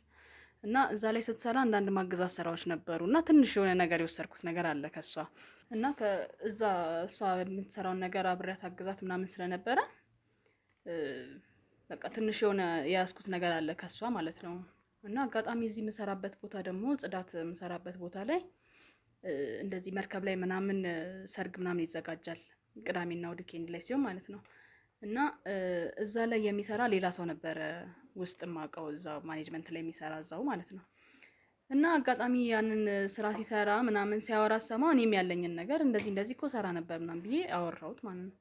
እና እዛ ላይ ስትሰራ አንዳንድ ማገዛት ስራዎች ነበሩ እና ትንሽ የሆነ ነገር የወሰድኩት ነገር አለ ከሷ እና ከዛ እሷ የምትሰራውን ነገር አብሬያት አግዛት ምናምን ስለነበረ በቃ ትንሽ የሆነ የያዝኩት ነገር አለ ከሷ ማለት ነው። እና አጋጣሚ እዚህ የምሰራበት ቦታ ደግሞ ጽዳት የምሰራበት ቦታ ላይ እንደዚህ መርከብ ላይ ምናምን ሰርግ ምናምን ይዘጋጃል ቅዳሜና እሑድ ዊኬንድ ላይ ሲሆን ማለት ነው። እና እዛ ላይ የሚሰራ ሌላ ሰው ነበረ ውስጥ ማውቀው እዛ ማኔጅመንት ላይ የሚሰራ እዛው ማለት ነው። እና አጋጣሚ ያንን ስራ ሲሰራ ምናምን ሲያወራ ሰማው። እኔም ያለኝን ነገር እንደዚህ እንደዚህ እኮ ሰራ ነበር ምናምን ብዬ አወራሁት ማለት ነው።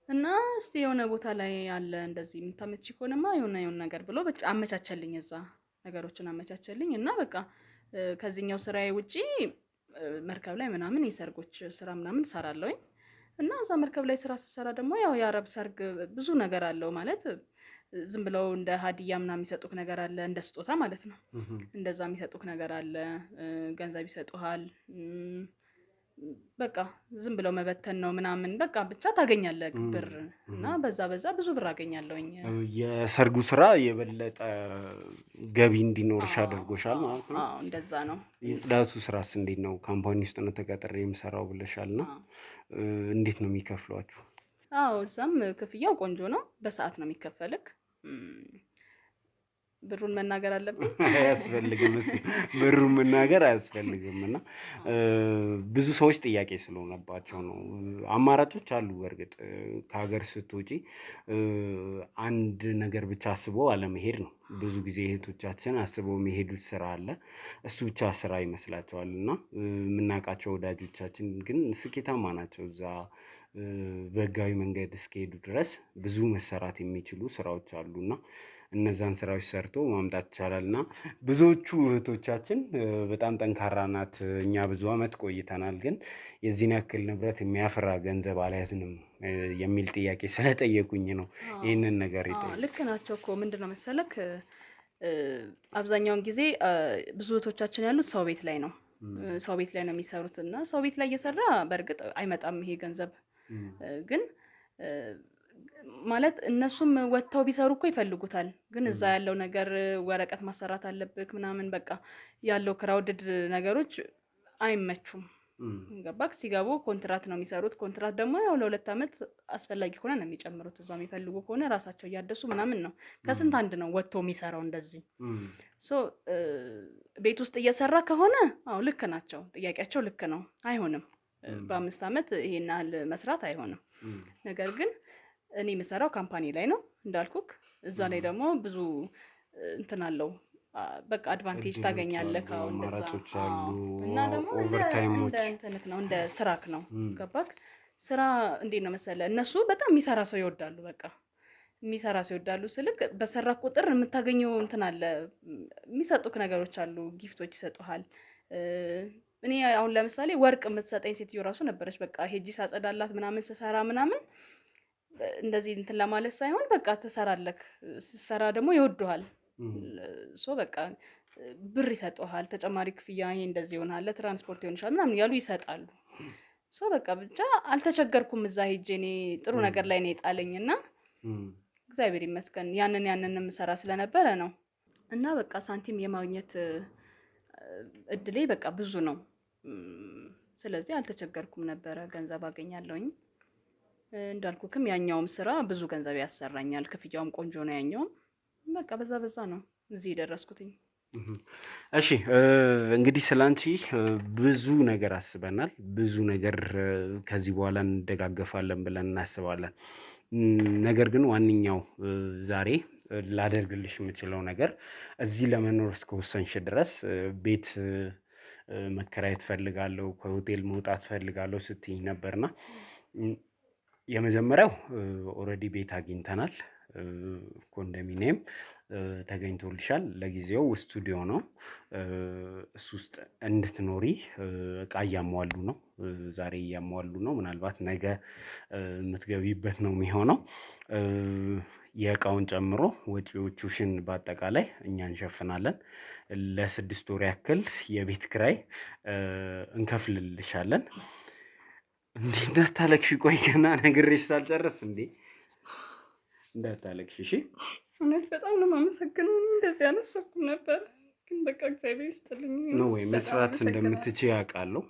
እና እስቲ የሆነ ቦታ ላይ ያለ እንደዚህ የምታመጪ ከሆነማ የሆነ ነገር ብሎ በቃ አመቻቸልኝ፣ እዛ ነገሮችን አመቻቸልኝ። እና በቃ ከዚህኛው ስራዬ ውጪ መርከብ ላይ ምናምን የሰርጎች ስራ ምናምን ሰራለሁኝ። እና እዛ መርከብ ላይ ስራ ስሰራ ደግሞ ያው የአረብ ሰርግ ብዙ ነገር አለው ማለት ዝም ብለው እንደ ሀዲያ ምናምን የሚሰጡክ ነገር አለ፣ እንደ ስጦታ ማለት ነው። እንደዛ የሚሰጡክ ነገር አለ፣ ገንዘብ ይሰጡሃል። በቃ ዝም ብለው መበተን ነው ምናምን በቃ ብቻ ታገኛለህ ብር። እና በዛ ብዙ ብር አገኛለሁኝ። የሰርጉ ስራ የበለጠ ገቢ እንዲኖርሽ አድርጎሻል ማለት ነው። አዎ እንደዛ ነው። የጽዳቱ ስራስ እንዴት ነው? ካምፓኒ ውስጥ ነው ተቀጥሬ የምሰራው ብለሻልና እንዴት ነው የሚከፍሏችሁ? አዎ እዛም ክፍያው ቆንጆ ነው። በሰዓት ነው የሚከፈልክ። ብሩን መናገር አለብኝ? አያስፈልግም። እሱ ብሩን መናገር አያስፈልግም። እና ብዙ ሰዎች ጥያቄ ስለሆነባቸው ነው። አማራጮች አሉ። በእርግጥ ከሀገር ስትወጪ አንድ ነገር ብቻ አስበው አለመሄድ ነው። ብዙ ጊዜ እህቶቻችን አስበው የሚሄዱት ስራ አለ፣ እሱ ብቻ ስራ ይመስላቸዋል። እና የምናውቃቸው ወዳጆቻችን ግን ስኬታማ ናቸው። እዛ በህጋዊ መንገድ እስከሄዱ ድረስ ብዙ መሰራት የሚችሉ ስራዎች አሉና እነዛን ስራዎች ሰርቶ ማምጣት ይቻላል። እና ብዙዎቹ እህቶቻችን በጣም ጠንካራ ናት፣ እኛ ብዙ አመት ቆይተናል፣ ግን የዚህን ያክል ንብረት የሚያፈራ ገንዘብ አልያዝንም የሚል ጥያቄ ስለጠየቁኝ ነው ይህንን ነገር ይጠይቁ። ልክ ናቸው እኮ ምንድነው መሰለክ፣ አብዛኛውን ጊዜ ብዙ እህቶቻችን ያሉት ሰው ቤት ላይ ነው። ሰው ቤት ላይ ነው የሚሰሩት። እና ሰው ቤት ላይ እየሰራ በእርግጥ አይመጣም ይሄ ገንዘብ። ግን ማለት እነሱም ወጥተው ቢሰሩ እኮ ይፈልጉታል። ግን እዛ ያለው ነገር ወረቀት ማሰራት አለብክ ምናምን በቃ ያለው ክራውድድ ነገሮች አይመቹም። ገባክ? ሲገቡ ኮንትራት ነው የሚሰሩት። ኮንትራት ደግሞ ያው ለ2 አመት አስፈላጊ ከሆነ ነው የሚጨምሩት። እዛው የሚፈልጉ ከሆነ ራሳቸው እያደሱ ምናምን ነው። ከስንት አንድ ነው ወጥቶ የሚሰራው እንደዚህ። ቤት ውስጥ እየሰራ ከሆነ አዎ ልክ ናቸው፣ ጥያቄያቸው ልክ ነው። አይሆንም፣ በ5 አመት ይሄን ያህል መስራት አይሆንም። ነገር ግን እኔ የምሰራው ካምፓኒ ላይ ነው እንዳልኩክ። እዛ ላይ ደግሞ ብዙ እንትን አለው በቃ አድቫንቴጅ ታገኛለህ። አማራጮች አሉ። እና ደግሞ እንደ እንትንክ ነው፣ እንደ ስራክ ነው። ገባክ? ስራ እንዴት ነው መሰለህ፣ እነሱ በጣም የሚሰራ ሰው ይወዳሉ። በቃ የሚሰራ ሰው ይወዳሉ ስልክ በሰራ ቁጥር የምታገኘው እንትን አለ፣ የሚሰጡክ ነገሮች አሉ፣ ጊፍቶች ይሰጡሃል። እኔ አሁን ለምሳሌ ወርቅ የምትሰጠኝ ሴትዮ ራሱ ነበረች። በቃ ሄጂ ሳጸዳላት ምናምን ስሰራ ምናምን እንደዚህ እንትን ለማለት ሳይሆን በቃ ትሰራለክ፣ ስትሰራ ደግሞ ይወዱሃል። በቃ ብር ይሰጡሃል፣ ተጨማሪ ክፍያ ይሄ እንደዚህ ይሆናል፣ ለትራንስፖርት ይሆንሻል ምናምን ያሉ ይሰጣሉ። በቃ ብቻ አልተቸገርኩም። እዛ ሄጄ እኔ ጥሩ ነገር ላይ ነው የጣለኝና እግዚአብሔር ይመስገን ያንን የምሰራ ስለነበረ ነው። እና በቃ ሳንቲም የማግኘት እድሌ በቃ ብዙ ነው። ስለዚህ አልተቸገርኩም ነበረ፣ ገንዘብ አገኛለሁኝ። እንዳልኩክም ያኛውም ስራ ብዙ ገንዘብ ያሰራኛል፣ ክፍያውም ቆንጆ ነው ያኛውም። በቃ በዛ ነው እዚህ የደረስኩትኝ። እሺ እንግዲህ ስላንቺ ብዙ ነገር አስበናል፣ ብዙ ነገር ከዚህ በኋላ እንደጋገፋለን ብለን እናስባለን። ነገር ግን ዋነኛው ዛሬ ላደርግልሽ የምችለው ነገር እዚህ ለመኖር እስከወሰንሽ ድረስ ቤት መከራየት ፈልጋለሁ፣ ከሆቴል መውጣት ፈልጋለሁ ስትይኝ ነበርና የመጀመሪያው ኦልሬዲ ቤት አግኝተናል፣ ኮንዶሚኒየም ተገኝቶልሻል። ለጊዜው ስቱዲዮ ነው፣ እሱ ውስጥ እንድትኖሪ እቃ እያሟሉ ነው፣ ዛሬ እያሟሉ ነው። ምናልባት ነገ የምትገቢበት ነው የሚሆነው። የእቃውን ጨምሮ ወጪዎቹሽን በአጠቃላይ እኛ እንሸፍናለን። ለ6 ወር ያክል የቤት ኪራይ እንከፍልልሻለን። እንዴ እንዳታለቅሽ፣ ቆይ ገና ነግሬሽ ሳልጨርስ እንዴ እንዳታለቅሽ እሺ። እውነት በጣም ነው የማመሰግነው። እንደዚህ አላሰብኩም ነበር፣ ግን በቃ እግዚአብሔር ይስጥልኝ ነው ወይ መስራት እንደምትችይ አውቃለሁ።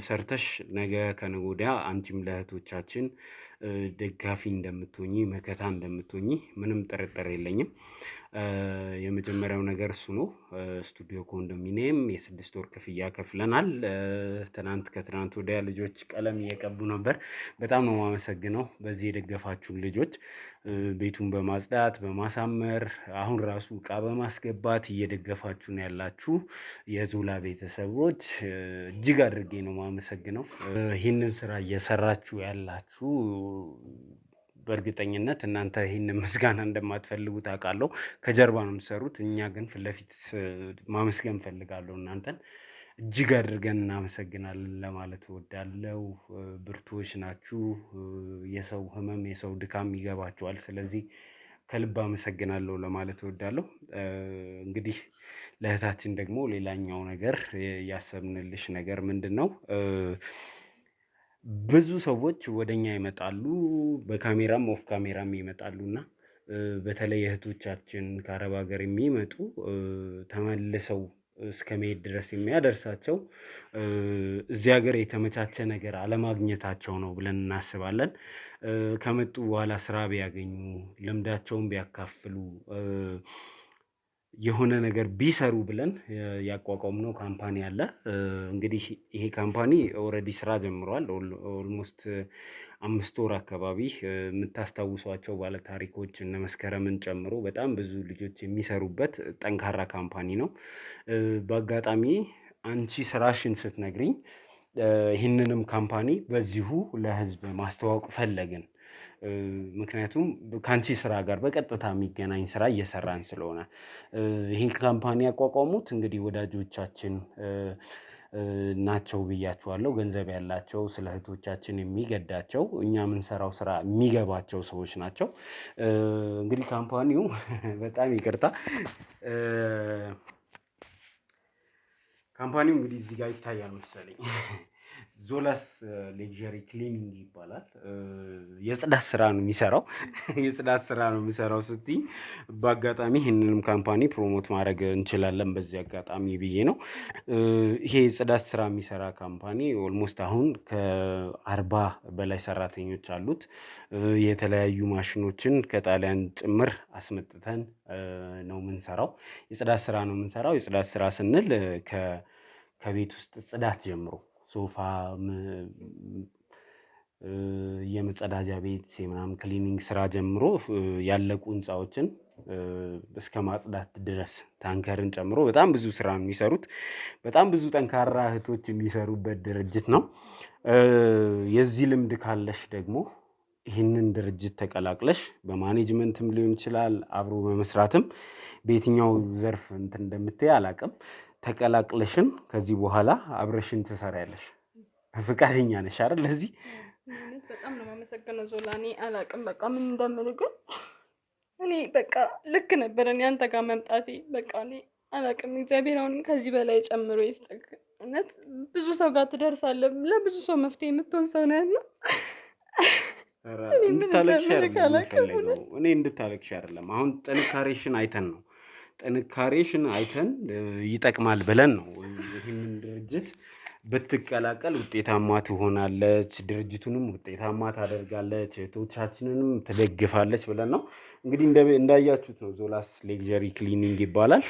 ሰርተሽ ነገ ከነገ ወዲያ አንቺም ለእህቶቻችን ደጋፊ እንደምትሆኚ፣ መከታ እንደምትሆኚ ምንም ጥርጥር የለኝም። የመጀመሪያው ነገር እሱ ነው። ስቱዲዮ ኮንዶሚኒየም የ6 ወር ክፍያ ከፍለናል። ከትናንት ወዲያ ልጆች ቀለም እየቀቡ ነበር። በጣም ነው የማመሰግነው በዚህ የደገፋችሁን ልጆች፣ ቤቱን በማጽዳት በማሳመር አሁን ራሱ እቃ በማስገባት እየደገፋችሁ ነው ያላችሁ የዞላ ቤተሰቦች እጅግ አድርጌ ነው የማመሰግነው። ይህንን ስራ እየሰራችሁ ያላችሁ በእርግጠኝነት እናንተ ይህንን ምስጋና እንደማትፈልጉት አውቃለሁ። ከጀርባ ነው የምትሰሩት። እኛ ግን ፊት ለፊት ማመስገን ፈልጋለሁ እናንተን እጅግ አድርገን እናመሰግናለን ለማለት እወዳለሁ። ብርቱዎች ናችሁ። የሰው ህመም የሰው ድካም ይገባችኋል። ስለዚህ ከልብ አመሰግናለሁ ለማለት እወዳለሁ። እንግዲህ ለእህታችን ደግሞ ሌላኛው ነገር ያሰብንልሽ ነገር ምንድን ነው? ብዙ ሰዎች ወደኛ ይመጣሉ፣ በካሜራም ኦፍ ካሜራም ይመጣሉና በተለይ እህቶቻችን ከአረብ ሀገር የሚመጡ ተመልሰው እስከ መሄድ ድረስ የሚያደርሳቸው እዚህ ሀገር የተመቻቸ ነገር አለማግኘታቸው ነው ብለን እናስባለን። ከመጡ በኋላ ስራ ቢያገኙ፣ ልምዳቸውን ቢያካፍሉ፣ የሆነ ነገር ቢሰሩ ብለን ያቋቋምነው ካምፓኒ አለ። እንግዲህ ይሄ ካምፓኒ ኦልሬዲ ስራ ጀምሯል። ኦልሞስት 5 ወር አካባቢ የምታስታውሷቸው ባለታሪኮች እነ መስከረምን ጨምሮ በጣም ብዙ ልጆች የሚሰሩበት ጠንካራ ካምፓኒ ነው። በአጋጣሚ አንቺ ስራሽን ስትነግሪኝ ይህንንም ካምፓኒ በዚሁ ለህዝብ ማስተዋወቅ ፈለግን። ምክንያቱም ከአንቺ ስራ ጋር በቀጥታ የሚገናኝ ስራ እየሰራን ስለሆነ ይህን ካምፓኒ ያቋቋሙት እንግዲህ ወዳጆቻችን ናቸው ብያችኋለሁ። ገንዘብ ያላቸው፣ ስለ እህቶቻችን የሚገዳቸው፣ እኛ የምንሰራው ስራ የሚገባቸው ሰዎች ናቸው። እንግዲህ ካምፓኒው በጣም ይቅርታ፣ ካምፓኒው እንግዲህ እዚህ ጋር ይታያል መሰለኝ ዞላስ ሌክዠሪ ክሊኒንግ ይባላል። የጽዳት ስራ ነው የሚሰራው። የጽዳት ስራ ነው የሚሰራው ስትይ በአጋጣሚ ይህንንም ካምፓኒ ፕሮሞት ማድረግ እንችላለን በዚህ አጋጣሚ ብዬ ነው። ይሄ የጽዳት ስራ የሚሰራ ካምፓኒ ኦልሞስት አሁን ከ40 በላይ ሰራተኞች አሉት። የተለያዩ ማሽኖችን ከጣሊያን ጭምር አስመጥተን ነው የምንሰራው። የጽዳት ስራ ነው የምንሰራው። የጽዳት ስራ ስንል ከቤት ውስጥ ጽዳት ጀምሮ ሶፋ፣ የመጸዳጃ ቤት የምናምን ክሊኒንግ ስራ ጀምሮ ያለቁ ህንፃዎችን እስከ ማጽዳት ድረስ ታንከርን ጨምሮ በጣም ብዙ ስራ ነው የሚሰሩት። በጣም ብዙ ጠንካራ እህቶች የሚሰሩበት ድርጅት ነው። የዚህ ልምድ ካለሽ ደግሞ ይህንን ድርጅት ተቀላቅለሽ በማኔጅመንትም ሊሆን ይችላል፣ አብሮ በመስራትም በየትኛው ዘርፍ እንትን እንደምትይ አላውቅም። ተቀላቅለሽን ከዚህ በኋላ አብረሽን ትሰሪያለሽ። ፈቃደኛ ነሽ አይደል? ለዚህ በጣም ነው የማመሰግነው ዞላ። እኔ አላውቅም በቃ ምን እንደምል፣ ግን እኔ በቃ ልክ ነበር እኔ አንተ ጋር መምጣቴ። በቃ እኔ አላውቅም። እግዚአብሔር አሁንም ከዚህ በላይ ጨምሮ ይስጥክ። እውነት ብዙ ሰው ጋር ትደርሳለህ። ለብዙ ሰው መፍትሄ የምትሆን ሰው ነህ እና እንድታለቅሽ አይደለም። እኔ እንድታለቅሽ አይደለም። አሁን ጥንካሬሽን አይተን ይጠቅማል ብለን ነው ይህንን ድርጅት ብትቀላቀል ውጤታማ ትሆናለች፣ ድርጅቱንም ውጤታማ ታደርጋለች፣ እህቶቻችንንም ትደግፋለች ብለን ነው። እንግዲህ እንዳያችሁት ነው። ዞላስ ሌክዠሪ ክሊኒንግ ይባላል።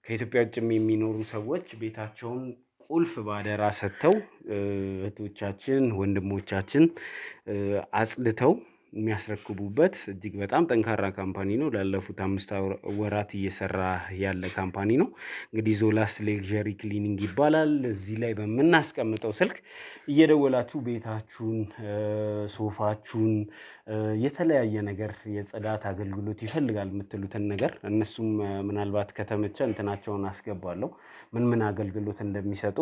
ከኢትዮጵያ ውጭም የሚኖሩ ሰዎች ቤታቸውን ቁልፍ ባደራ ሰጥተው እህቶቻችን ወንድሞቻችን አጽድተው የሚያስረክቡበት እጅግ በጣም ጠንካራ ካምፓኒ ነው። ላለፉት 5 ወራት እየሰራ ያለ ካምፓኒ ነው። እንግዲህ ዞላስ ሌክዠሪ ክሊኒንግ ይባላል። እዚህ ላይ በምናስቀምጠው ስልክ እየደወላችሁ ቤታችሁን፣ ሶፋችሁን፣ የተለያየ ነገር የጽዳት አገልግሎት ይፈልጋል የምትሉትን ነገር እነሱም ምናልባት ከተመቸ እንትናቸውን አስገባለሁ፣ ምን አገልግሎት እንደሚሰጡ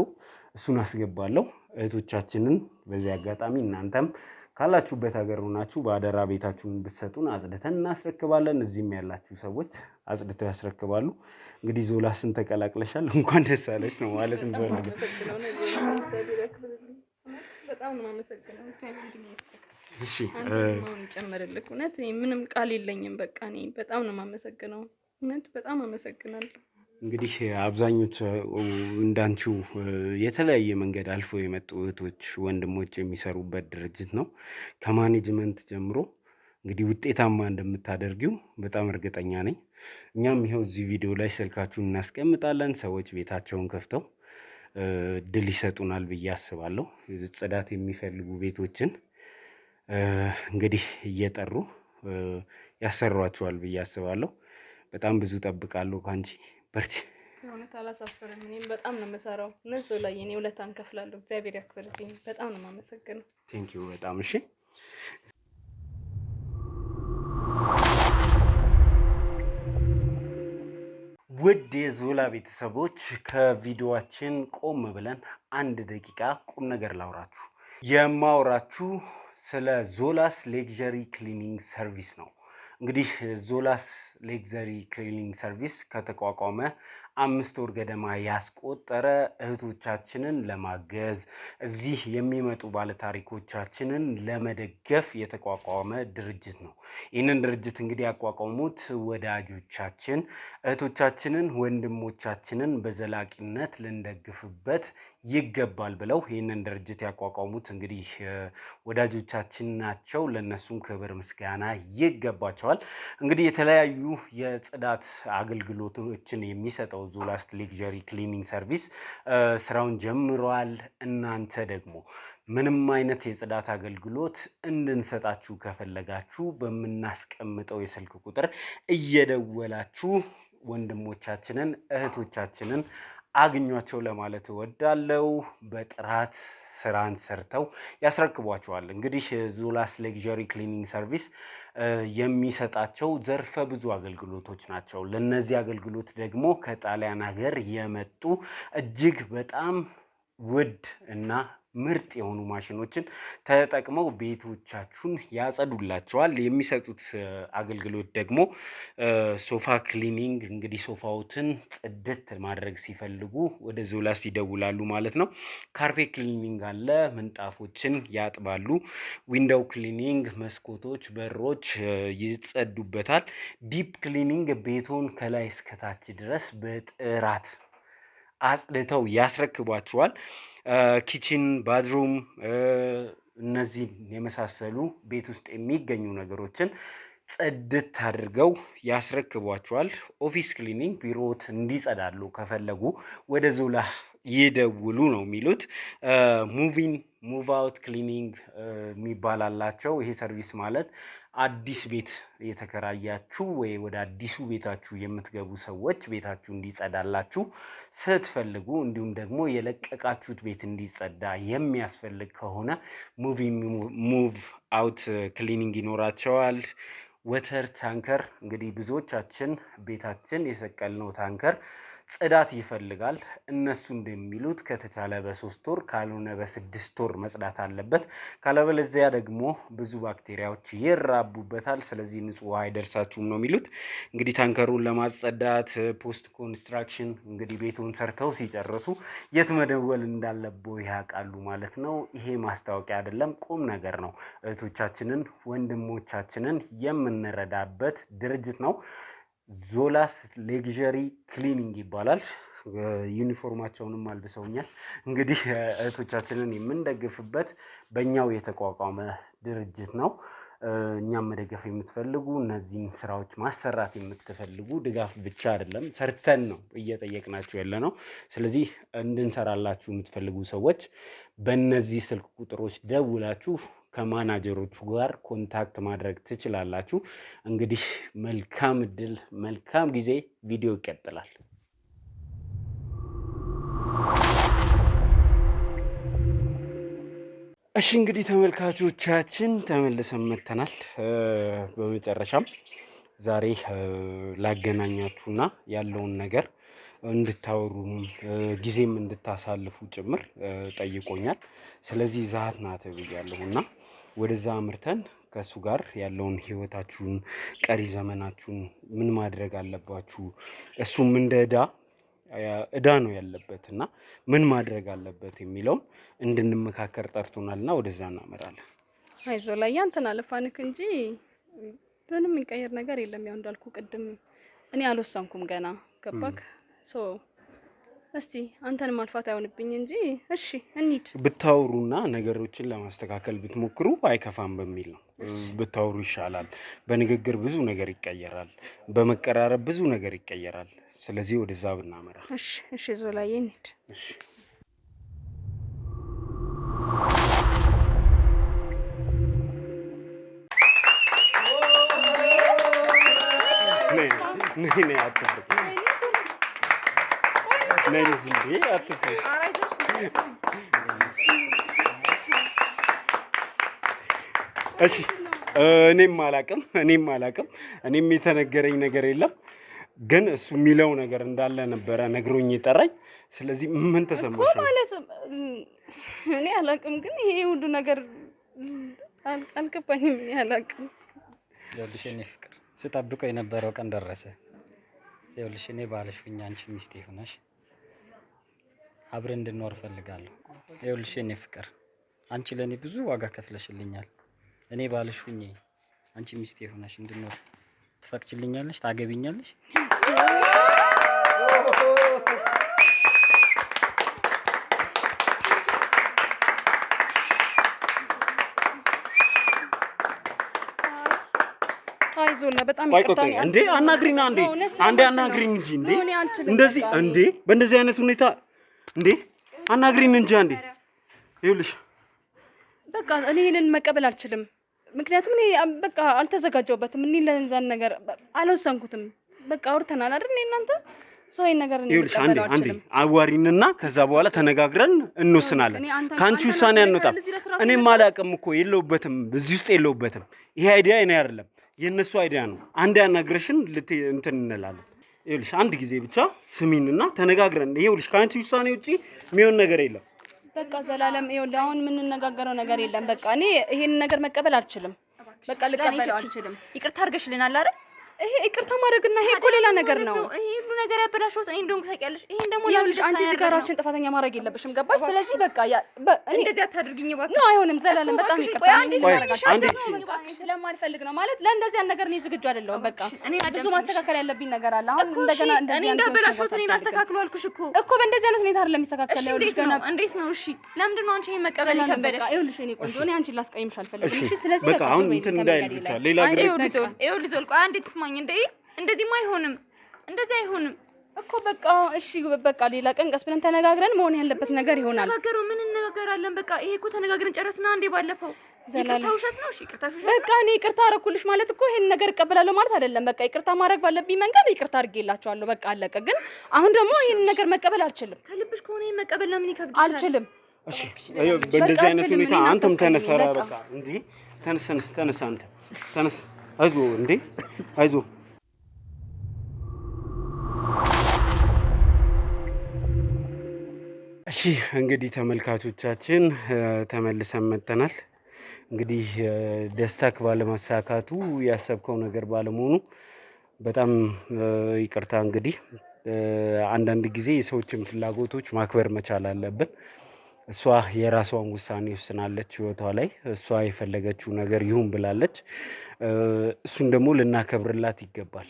እሱን አስገባለሁ። እህቶቻችንን በዚህ አጋጣሚ እናንተም ካላችሁበት ሀገር ሆናችሁ በአደራ ቤታችሁን ብትሰጡን አጽድተን እናስረክባለን። እዚህም ያላችሁ ሰዎች አጽድተው ያስረክባሉ። እንግዲህ ዞላስን ተቀላቅለሻል፣ እንኳን ደስ አለሽ ነው ማለት እንፈልጋለን። በጣም ነው የማመሰግነው። እሺ አሁን ጨምርልክ። እውነት ምንም ቃል የለኝም። በቃ እኔ በጣም ነው የማመሰግነው። እውነት በጣም አመሰግናለሁ። እንግዲህ አብዛኞቹ እንዳንቺው የተለያየ መንገድ አልፎ የመጡ እህቶች ወንድሞች የሚሰሩበት ድርጅት ነው። ከማኔጅመንት ጀምሮ እንግዲህ ውጤታማ እንደምታደርጊው በጣም እርግጠኛ ነኝ። እኛም ይኸው እዚህ ቪዲዮ ላይ ስልካችሁን እናስቀምጣለን። ሰዎች ቤታቸውን ከፍተው እድል ይሰጡናል ብዬ አስባለሁ። ጽዳት የሚፈልጉ ቤቶችን እንግዲህ እየጠሩ ያሰሯቸዋል ብዬ አስባለሁ። በጣም ብዙ ጠብቃለሁ ካንቺ። በርቺ። እውነት አላሳፍርም። እኔም በጣም ነው የምሰራው። እነሱ ላይ እኔ ውለታ እንከፍላለሁ። እግዚአብሔር ያክብርልኝ። በጣም ነው የማመሰግነው። ቴንኪው በጣም እሺ። ውድ የዞላ ቤተሰቦች ከቪዲዮአችን ቆም ብለን 1 ደቂቃ ቁም ነገር ላውራችሁ። የማውራችሁ ስለ ዞላስ ሌክዠሪ ክሊኒንግ ሰርቪስ ነው። እንግዲህ ዞላስ ሌክዠሪ ክሊኒንግ ሰርቪስ ከተቋቋመ 5 ወር ገደማ ያስቆጠረ እህቶቻችንን ለማገዝ እዚህ የሚመጡ ባለታሪኮቻችንን ለመደገፍ የተቋቋመ ድርጅት ነው። ይህንን ድርጅት እንግዲህ ያቋቋሙት ወዳጆቻችን እህቶቻችንን፣ ወንድሞቻችንን በዘላቂነት ልንደግፍበት ይገባል ብለው ይህንን ድርጅት ያቋቋሙት እንግዲህ ወዳጆቻችን ናቸው። ለነሱም ክብር ምስጋና ይገባቸዋል። እንግዲህ የተለያዩ የጽዳት አገልግሎቶችን የሚሰጠው ዞላስ ሌክዠሪ ክሊኒንግ ሰርቪስ ስራውን ጀምሯል። እናንተ ደግሞ ምንም አይነት የጽዳት አገልግሎት እንድንሰጣችሁ ከፈለጋችሁ በምናስቀምጠው የስልክ ቁጥር እየደወላችሁ ወንድሞቻችንን እህቶቻችንን አግኟቸው ለማለት እወዳለሁ። በጥራት ስራን ሰርተው ያስረክቧቸዋል። እንግዲህ ዞላስ ሌክዠሪ ክሊኒንግ ሰርቪስ የሚሰጣቸው ዘርፈ ብዙ አገልግሎቶች ናቸው። ለነዚህ አገልግሎት ደግሞ ከጣሊያን ሀገር የመጡ እጅግ በጣም ውድ እና ምርጥ የሆኑ ማሽኖችን ተጠቅመው ቤቶቻችሁን ያጸዱላቸዋል። የሚሰጡት አገልግሎት ደግሞ ሶፋ ክሊኒንግ፣ እንግዲህ ሶፋዎትን ጽድት ማድረግ ሲፈልጉ ወደ ዞላስ ይደውላሉ ማለት ነው። ካርፔት ክሊኒንግ አለ፣ ምንጣፎችን ያጥባሉ። ዊንዶው ክሊኒንግ፣ መስኮቶች፣ በሮች ይጸዱበታል። ዲፕ ክሊኒንግ ቤቶን ከላይ እስከታች ድረስ በጥራት አጽድተው ያስረክቧቸዋል። ኪችን፣ ባድሩም እነዚህ የመሳሰሉ ቤት ውስጥ የሚገኙ ነገሮችን ጽድት አድርገው ያስረክቧቸዋል። ኦፊስ ክሊኒንግ ቢሮዎት እንዲጸዳሉ ከፈለጉ ወደ ዞላ ይደውሉ ነው የሚሉት። ሙቪን ሙቭ አውት ክሊኒንግ የሚባል አላቸው። ይሄ ሰርቪስ ማለት አዲስ ቤት የተከራያችሁ ወይ ወደ አዲሱ ቤታችሁ የምትገቡ ሰዎች ቤታችሁ እንዲጸዳላችሁ ስትፈልጉ እንዲሁም ደግሞ የለቀቃችሁት ቤት እንዲጸዳ የሚያስፈልግ ከሆነ ሙቭ አውት ክሊኒንግ ይኖራቸዋል። ወተር ታንከር እንግዲህ ብዙዎቻችን ቤታችን የሰቀልነው ታንከር ጽዳት ይፈልጋል። እነሱ እንደሚሉት ከተቻለ በ3 ወር ካልሆነ በ6 ወር መጽዳት አለበት። ካለበለዚያ ደግሞ ብዙ ባክቴሪያዎች ይራቡበታል። ስለዚህ ንጹህ ውሃ አይደርሳችሁም ነው የሚሉት። እንግዲህ ታንከሩን ለማጸዳት ፖስት ኮንስትራክሽን እንግዲህ ቤቱን ሰርተው ሲጨርሱ የት መደወል እንዳለብዎ ያውቃሉ ማለት ነው። ይሄ ማስታወቂያ አይደለም፣ ቁም ነገር ነው። እህቶቻችንን ወንድሞቻችንን የምንረዳበት ድርጅት ነው። ዞላስ ሌክዠሪ ክሊኒንግ ይባላል። ዩኒፎርማቸውንም አልብሰውኛል። እንግዲህ እህቶቻችንን የምንደግፍበት በእኛው የተቋቋመ ድርጅት ነው። እኛም መደገፍ የምትፈልጉ እነዚህን ስራዎች ማሰራት የምትፈልጉ ድጋፍ ብቻ አይደለም ሰርተን ነው እየጠየቅናችሁ ያለ ነው። ስለዚህ እንድንሰራላችሁ የምትፈልጉ ሰዎች በእነዚህ ስልክ ቁጥሮች ደውላችሁ ከማናጀሮቹ ጋር ኮንታክት ማድረግ ትችላላችሁ። እንግዲህ መልካም እድል፣ መልካም ጊዜ። ቪዲዮ ይቀጥላል። እሺ እንግዲህ ተመልካቾቻችን ተመልሰን መጥተናል። በመጨረሻም ዛሬ ላገናኛችሁና ያለውን ነገር እንድታወሩም ጊዜም እንድታሳልፉ ጭምር ጠይቆኛል። ስለዚህ ዛት ናት ብያለሁና ወደዛ አምርተን ከሱ ጋር ያለውን ህይወታችሁን ቀሪ ዘመናችሁን ምን ማድረግ አለባችሁ፣ እሱም እንደ እዳ ነው ያለበት እና ምን ማድረግ አለበት የሚለውን እንድንመካከር ጠርቶናልና ወደዛ እናመራለን። አይዞህ ላይ ያንተን አለፋንክ እንጂ ምንም የሚቀየር ነገር የለም። ያው እንዳልኩ ቅድም እኔ አልወሰንኩም ገና ገባክ። እስቲ አንተን ማልፋት አይሆንብኝ እንጂ እሺ እንሂድ። ብታወሩና ነገሮችን ለማስተካከል ብትሞክሩ አይከፋም በሚል ነው። ብታወሩ ይሻላል። በንግግር ብዙ ነገር ይቀየራል፣ በመቀራረብ ብዙ ነገር ይቀየራል። ስለዚህ ወደዛ ብናመራ። እሺ ዞላዬ እንሂድ። እሺ ነይ አትፍሪ። ነይ እንጂ አትፍሪ። እሺ እኔም አላቅም እኔም የተነገረኝ ነገር የለም፣ ግን እሱ የሚለው ነገር እንዳለ ነበረ ነግሮኝ የጠራኝ። ስለዚህ ምን ተሰማሽ ማለት እኔ አላቅም፣ ግን ይሄ ሁሉ ነገር አልገባኝም። እኔ አላቅም። ይኸውልሽ የእኔ ፍቅር ስጠብቀው የነበረው ቀን ደረሰ። ይኸውልሽ እኔ ባልሽ ሁኜ አንቺ ሚስቴ ሆነሽ አብረን እንድንኖር እፈልጋለሁ። ይኸውልሽ የእኔ ፍቅር አንቺ ለእኔ ብዙ ዋጋ ከፍለሽልኛል። እኔ ባልሽ ሁኜ አንቺ ሚስቴ ሆነሽ እንድንኖር ትፈቅጂልኛለሽ? ታገቢኛለሽ? አይዞና በጣም ይቅርታ። እንዴ አናግሪና አንዴ አናግሪኝ እንጂ እንዴ እንደዚህ እንዴ በእንደዚህ አይነት ሁኔታ እንዴ አናግሪኝ እንጂ አንዴ። ይኸውልሽ በቃ እኔ ይሄንን መቀበል አልችልም። ምክንያቱም እኔ በቃ አልተዘጋጀሁበትም። እኔ ለዛን ነገር አልወሰንኩትም። በቃ አውርተናል አይደል? እኔ እናንተ ሰው ይሄን ነገር ነው ይቀበለው። አንዴ አዋሪንና ከዛ በኋላ ተነጋግረን እንወስናለን። ካንቺ ውሳኔ አንወጣም። እኔም አላውቅም እኮ የለውበትም፣ እዚህ ውስጥ የለውበትም። ይሄ አይዲያ እኔ አይደለም የነሱ አይዲያ ነው። አንዴ ያናግረሽን እንትን እንላለን። ይኸውልሽ አንድ ጊዜ ብቻ ስሚንና ተነጋግረን። ይኸውልሽ ከአንቺ ውሳኔ ውጪ የሚሆን ነገር የለም። በቃ ዘላለም ይኸውልህ አሁን የምንነጋገረው ነገር የለም። በቃ እኔ ይሄን ነገር መቀበል አልችልም። በቃ ልቀበለው አልችልም። ይቅርታ አድርገሽልናል አይደል? ይሄ ይቅርታ ማድረግና ይሄ እኮ ሌላ ነገር ነው። ይሄ ሁሉ ነገር ያበላሽሁት እኔ እንደሆንኩ ታውቂያለሽ። ይሄን ደግሞ ይኸውልሽ አንቺ እዚህ ጋር ራስሽን ጥፋተኛ ማድረግ የለብሽም። ገባሽ? ስለዚህ በቃ እንደዚህ አታድርጊኝ እባክሽ። ነው አይሆንም። ዘላለም በጣም ይቅርታ። ስለማልፈልግ ነው ማለት ለእንደዚህ ነገር እኔ ዝግጁ አይደለሁም። በቃ ብዙ ማስተካከል ያለብኝ ነገር አለ። አሁን እንደገና እንደዚህ እኔ እንዳበላሽሁት እኔን አስተካክሉ አልኩሽ እኮ በእንደዚህ አይነት ሁኔታ አይደለም የሚስተካከለው። ይኸውልሽ ገና እንዴት ነው? እሺ ለምንድን ነው አንቺ ይሄን መቀበል የከበደሽ? ይኸውልሽ እኔ ቆንጆ እኔ አንቺን ላስቀይምሽ አልፈልግም። እሺ ስለዚህ በቃ አሁን እንትን እንዳይል ብቻ ሌላ ግሬ ይኸውልሽ ዘልቆ አንዴ ትስማኝ እንዴ እንደዚህማ አይሆንም። እንደዚህ አይሆንም እኮ በቃ እሺ በቃ ሌላ ቀን ቀስ ብለን ተነጋግረን መሆን ያለበት ነገር ይሆናል። ተነጋገሩ ምን እንነጋገራለን? በቃ ይሄ እኮ ተነጋግረን ጨረስና አንዴ ባለፈው ይቅርታ ውሸት ነው። እሺ ይቅርታ ውሸት በቃ እኔ ይቅርታ አደረኩልሽ ማለት እኮ ይሄን ነገር እቀበላለሁ ማለት አይደለም። በቃ ይቅርታ ማድረግ ባለብኝ መንገድ ይቅርታ አድርጌላችኋለሁ። በቃ አለቀ። ግን አሁን ደግሞ ይሄን ነገር መቀበል አልችልም። ከልብሽ ከሆነ ይሄን መቀበል ለምን ይከብድሻል? አልችልም። እሺ በእንደዚህ አይነት ሁኔታ አንተም ተነሳራ በቃ እንዴ ተነስ አንተ ተነስ። አይዞህ እንዴ አይዞህ። እሺ እንግዲህ ተመልካቾቻችን ተመልሰን መጥተናል። እንግዲህ ደስታክ ባለማሳካቱ ያሰብከው ነገር ባለመሆኑ በጣም ይቅርታ። እንግዲህ አንዳንድ ጊዜ የሰዎችን ፍላጎቶች ማክበር መቻል አለብን። እሷ የራሷን ውሳኔ ወስናለች ህይወቷ ላይ። እሷ የፈለገችው ነገር ይሁን ብላለች። እሱን ደግሞ ልናከብርላት ይገባል።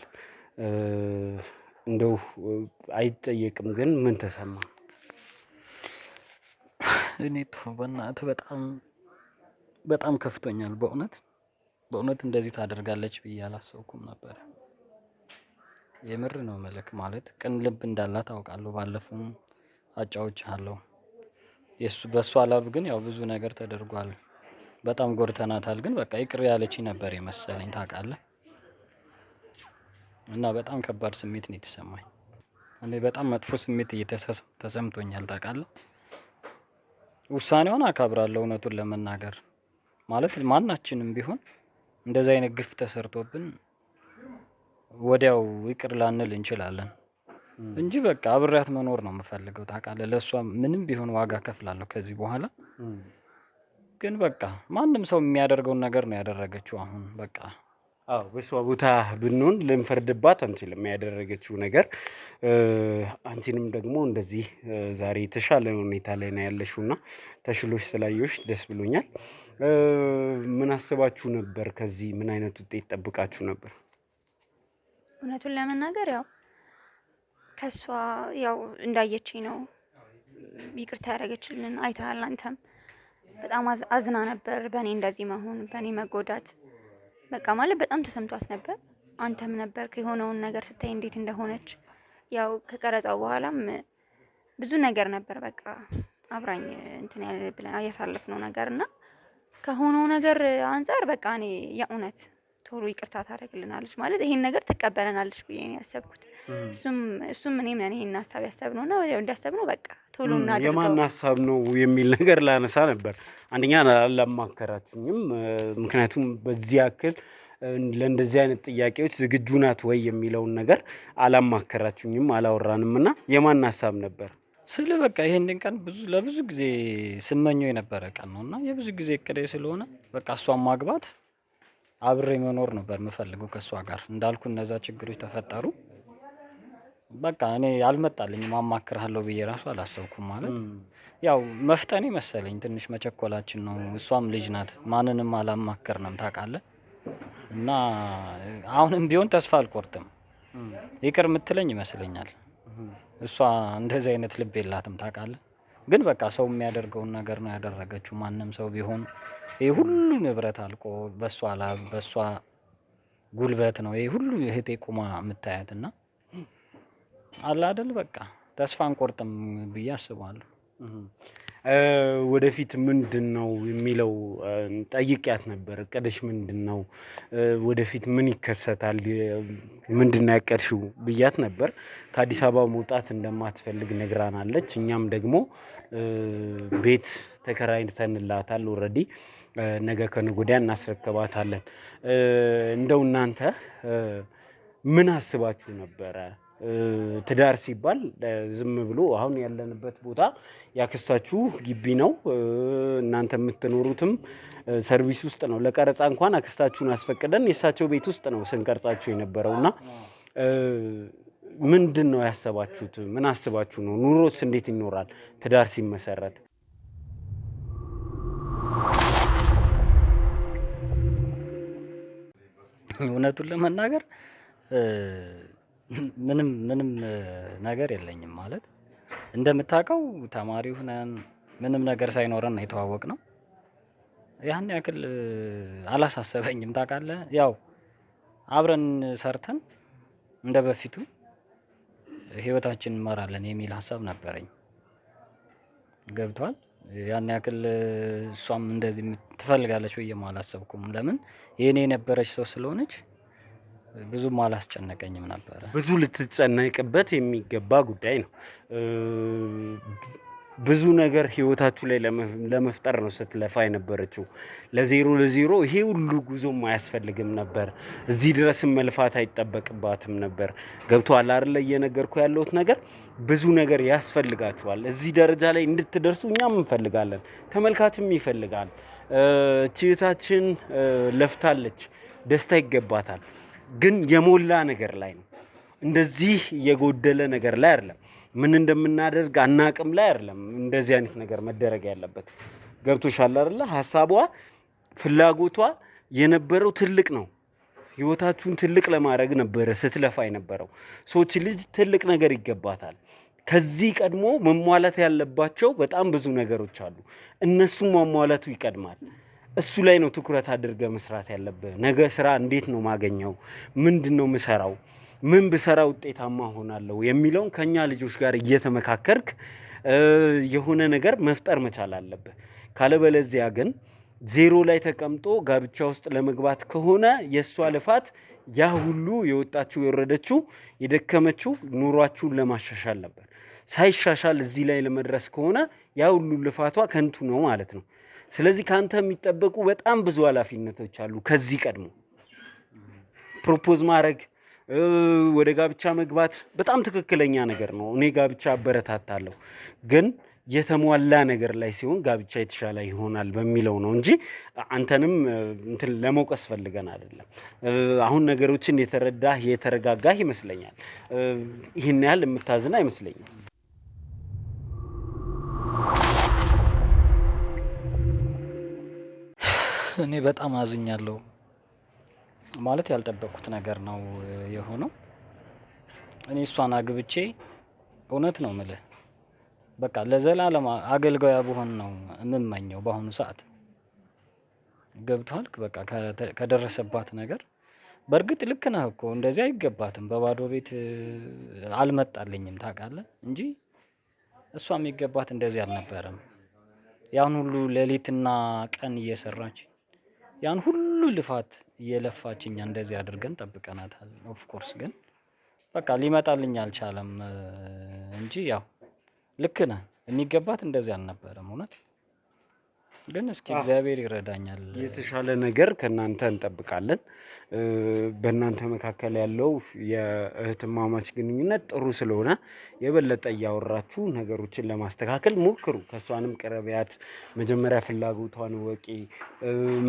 እንደው አይጠየቅም። ግን ምን ተሰማ? እኔ በእናትህ በጣም ከፍቶኛል። በእውነት እንደዚህ ታደርጋለች ብዬ አላሰብኩም ነበር። የምር ነው መልክ ማለት ቅን ልብ እንዳላት አውቃለሁ። ባለፈው አጫውቻለሁ። በእሷ ላብ ግን ያው ብዙ ነገር ተደርጓል። በጣም ጎድተናታል። ግን በቃ ይቅር ያለችኝ ነበር የመሰለኝ ታውቃለህ። እና በጣም ከባድ ስሜት ነው የተሰማኝ። እኔ በጣም መጥፎ ስሜት ተሰምቶኛል ታውቃለህ። ውሳኔውን አከብራለሁ። እውነቱን ለመናገር ማለት ማናችንም ቢሆን እንደዛ አይነት ግፍ ተሰርቶብን ወዲያው ይቅር ላንል እንችላለን እንጂ በቃ አብሬያት መኖር ነው የምፈልገው ታውቃለህ። ለእሷ ምንም ቢሆን ዋጋ ከፍላለሁ ከዚህ በኋላ። ግን በቃ ማንም ሰው የሚያደርገውን ነገር ነው ያደረገችው። አሁን በቃ በሷ ቦታ ብንሆን ልንፈርድባት አንችልም። ያደረገችው ነገር አንቺንም ደግሞ እንደዚህ ዛሬ የተሻለ ሁኔታ ላይ ነው ያለሽውና ተሽሎሽ ስላየሽ ደስ ብሎኛል። ምን አስባችሁ ነበር? ከዚህ ምን አይነት ውጤት ጠብቃችሁ ነበር? እውነቱን ለመናገር ያው ከሷ ያው እንዳየችኝ ነው ይቅርታ ያደረገችልን። አይተሃል አንተም በጣም አዝና ነበር በእኔ እንደዚህ መሆን፣ በእኔ መጎዳት። በቃ ማለት በጣም ተሰምቷት ነበር። አንተም ነበር የሆነውን ነገር ስታይ እንዴት እንደሆነች። ያው ከቀረጻው በኋላም ብዙ ነገር ነበር በቃ አብራኝ እንትን ያለ ብለን ያሳለፍነው ነገርና ከሆነው ነገር አንፃር በቃ እኔ የእውነት ቶሎ ይቅርታ ታደርግልናለች ማለት ይሄን ነገር ትቀበለናለች ብዬ ነው ያሰብኩት። እሱም እኔም ነን ይሄን ሀሳብ ያሰብነውና ወዲያው እንዳሰብነው በቃ ቶሎ እናድርገው። የማን ሀሳብ ነው የሚል ነገር ላነሳ ነበር። አንደኛ አላማከራችሁኝም፣ ምክንያቱም በዚህ ያክል ለእንደዚህ አይነት ጥያቄዎች ዝግጁ ናት ወይ የሚለውን ነገር አላማከራችሁኝም፣ አላወራንም እና የማን ሀሳብ ነበር? ስለ በቃ ይሄንን ቀን ለብዙ ጊዜ ስመኘው የነበረ ቀን ነውና የብዙ ጊዜ እቅዴ ስለሆነ በቃ እሷን ማግባት አብሬ መኖር ነበር የምፈልገው ከሷ ጋር። እንዳልኩ እነዛ ችግሮች ተፈጠሩ። በቃ እኔ አልመጣልኝም፣ አማክርሃለሁ ብዬ ራሱ አላሰብኩም። ማለት ያው መፍጠኔ መሰለኝ፣ ትንሽ መቸኮላችን ነው። እሷም ልጅ ናት፣ ማንንም አላማከርንም ታውቃለህ። እና አሁንም ቢሆን ተስፋ አልቆርጥም፣ ይቅር ምትለኝ ይመስለኛል። እሷ እንደዚህ አይነት ልብ የላትም ታውቃለህ። ግን በቃ ሰው የሚያደርገውን ነገር ነው ያደረገችው። ማንም ሰው ቢሆን ይሄ ሁሉ ንብረት አልቆ በሷ ላብ በሷ ጉልበት ነው ይሄ ሁሉ እህቴ ቁማ የምታያትና አለ አይደል በቃ ተስፋ አንቆርጥም ብዬ አስባለሁ። ወደፊት ምንድነው የሚለው ጠይቂያት ነበር። እቅድሽ ምንድነው? ወደፊት ምን ይከሰታል? ምንድነው ያቀድሽው ብያት ነበር። ከአዲስ አበባ መውጣት እንደማትፈልግ ነግራናለች። እኛም ደግሞ ቤት ተከራይተንላታል ኦልሬዲ። ነገ ከነገ ወዲያ እናስረክባታለን። እንደው እናንተ ምን አስባችሁ ነበረ? ትዳር ሲባል ዝም ብሎ አሁን ያለንበት ቦታ ያክስታችሁ ግቢ ነው። እናንተ የምትኖሩትም ሰርቪስ ውስጥ ነው። ለቀረጻ እንኳን አክስታችሁን አስፈቅደን የእሳቸው ቤት ውስጥ ነው ስንቀርጻችሁ የነበረውና ምንድን ነው ያሰባችሁት? ምን አስባችሁ ነው? ኑሮስ እንዴት ይኖራል ትዳር ሲመሰረት? እውነቱን ለመናገር ምንም ነገር የለኝም። ማለት እንደምታውቀው ተማሪ ሆነን ምንም ነገር ሳይኖረን ነው የተዋወቅነው። ያን ያክል አላሳሰበኝም ታውቃለህ። ያው አብረን ሰርተን እንደ በፊቱ ህይወታችንን እንመራለን የሚል ሀሳብ ነበረኝ። ገብቷል። ያን ያክል እሷም እንደዚህ ትፈልጋለች ብዬም አላሰብኩም። ለምን የኔ የነበረች ሰው ስለሆነች ብዙም አላስጨነቀኝም ነበረ። ብዙ ልትጨነቅበት የሚገባ ጉዳይ ነው። ብዙ ነገር ህይወታችሁ ላይ ለመፍጠር ነው ስትለፋ የነበረችው። ለዜሮ ይሄ ሁሉ ጉዞም አያስፈልግም ነበር። እዚህ ድረስ መልፋት አይጠበቅባትም ነበር። ገብቶሃል አይደል? እየነገርኩ ያለሁት ነገር ብዙ ነገር ያስፈልጋችኋል። እዚህ ደረጃ ላይ እንድትደርሱ እኛም እንፈልጋለን፣ ተመልካችም ይፈልጋል። እህታችን ለፍታለች፣ ደስታ ይገባታል። ግን የሞላ ነገር ላይ ነው፣ እንደዚህ የጎደለ ነገር ላይ አይደለም። ምን እንደምናደርግ አናቅም ላይ አይደለም እንደዚህ አይነት ነገር መደረግ ያለበት። ገብቶሻል አይደል? ሐሳቧ ፍላጎቷ የነበረው ትልቅ ነው። ህይወታችሁን ትልቅ ለማድረግ ነበረ ስትለፋ የነበረው። ሰዎች ልጅ ትልቅ ነገር ይገባታል። ከዚህ ቀድሞ መሟላት ያለባቸው በጣም ብዙ ነገሮች አሉ። እነሱም ማሟላቱ ይቀድማል። እሱ ላይ ነው ትኩረት አድርገ መስራት ያለብህ። ነገ ስራ እንዴት ነው ማገኘው? ምንድነው ምሰራው? ምን ብሰራ ውጤታማ ሆናለሁ የሚለውን ከኛ ልጆች ጋር እየተመካከርክ የሆነ ነገር መፍጠር መቻል አለብህ። ካለበለዚያ ግን ዜሮ ላይ ተቀምጦ ጋብቻ ውስጥ ለመግባት ከሆነ የሷ ልፋት ያ ሁሉ የወጣችው የወረደችው የደከመችው ኑሯችሁን ለማሻሻል ነበር። ሳይሻሻል እዚህ ላይ ለመድረስ ከሆነ ያ ሁሉ ልፋቷ ከንቱ ነው ማለት ነው። ስለዚህ ካንተ የሚጠበቁ በጣም ብዙ ኃላፊነቶች አሉ። ከዚህ ቀድሞ ፕሮፖዝ ማድረግ፣ ወደ ጋብቻ መግባት በጣም ትክክለኛ ነገር ነው። እኔ ጋብቻ አበረታታለሁ። ግን የተሟላ ነገር ላይ ሲሆን ጋብቻ የተሻለ ይሆናል በሚለው ነው እንጂ አንተንም እንትን ለመውቀስ ፈልገን አይደለም። አሁን ነገሮችን የተረጋጋህ ይመስለኛል። ይህን ያህል የምታዝን አይመስለኝም። እኔ በጣም አዝኛለሁ። ማለት ያልጠበቁት ነገር ነው የሆነው። እኔ እሷን አግብቼ እውነት ነው የምልህ በቃ ለዘላለም አገልጋያ ብሆን ነው የምመኘው በአሁኑ ሰዓት። ገብቷል። በቃ ከደረሰባት ነገር በእርግጥ ልክ ነህ እኮ እንደዚህ አይገባትም። በባዶ ቤት አልመጣልኝም ታውቃለህ እንጂ እሷ የሚገባት እንደዚህ አልነበረም። ያን ሁሉ ሌሊትና ቀን እየሰራች ያን ሁሉ ልፋት እየለፋች እኛ እንደዚህ አድርገን ጠብቀናታል። ኦፍ ኮርስ ግን በቃ ሊመጣልኝ አልቻለም እንጂ ያው ልክ ነህ የሚገባት እንደዚህ አልነበረም እውነት። ግን እስኪ እግዚአብሔር ይረዳኛል። የተሻለ ነገር ከእናንተ እንጠብቃለን። በእናንተ መካከል ያለው የእህትማማች ግንኙነት ጥሩ ስለሆነ የበለጠ እያወራችሁ ነገሮችን ለማስተካከል ሞክሩ። ከእሷንም ቅረቢያት፣ መጀመሪያ ፍላጎቷን ወቂ።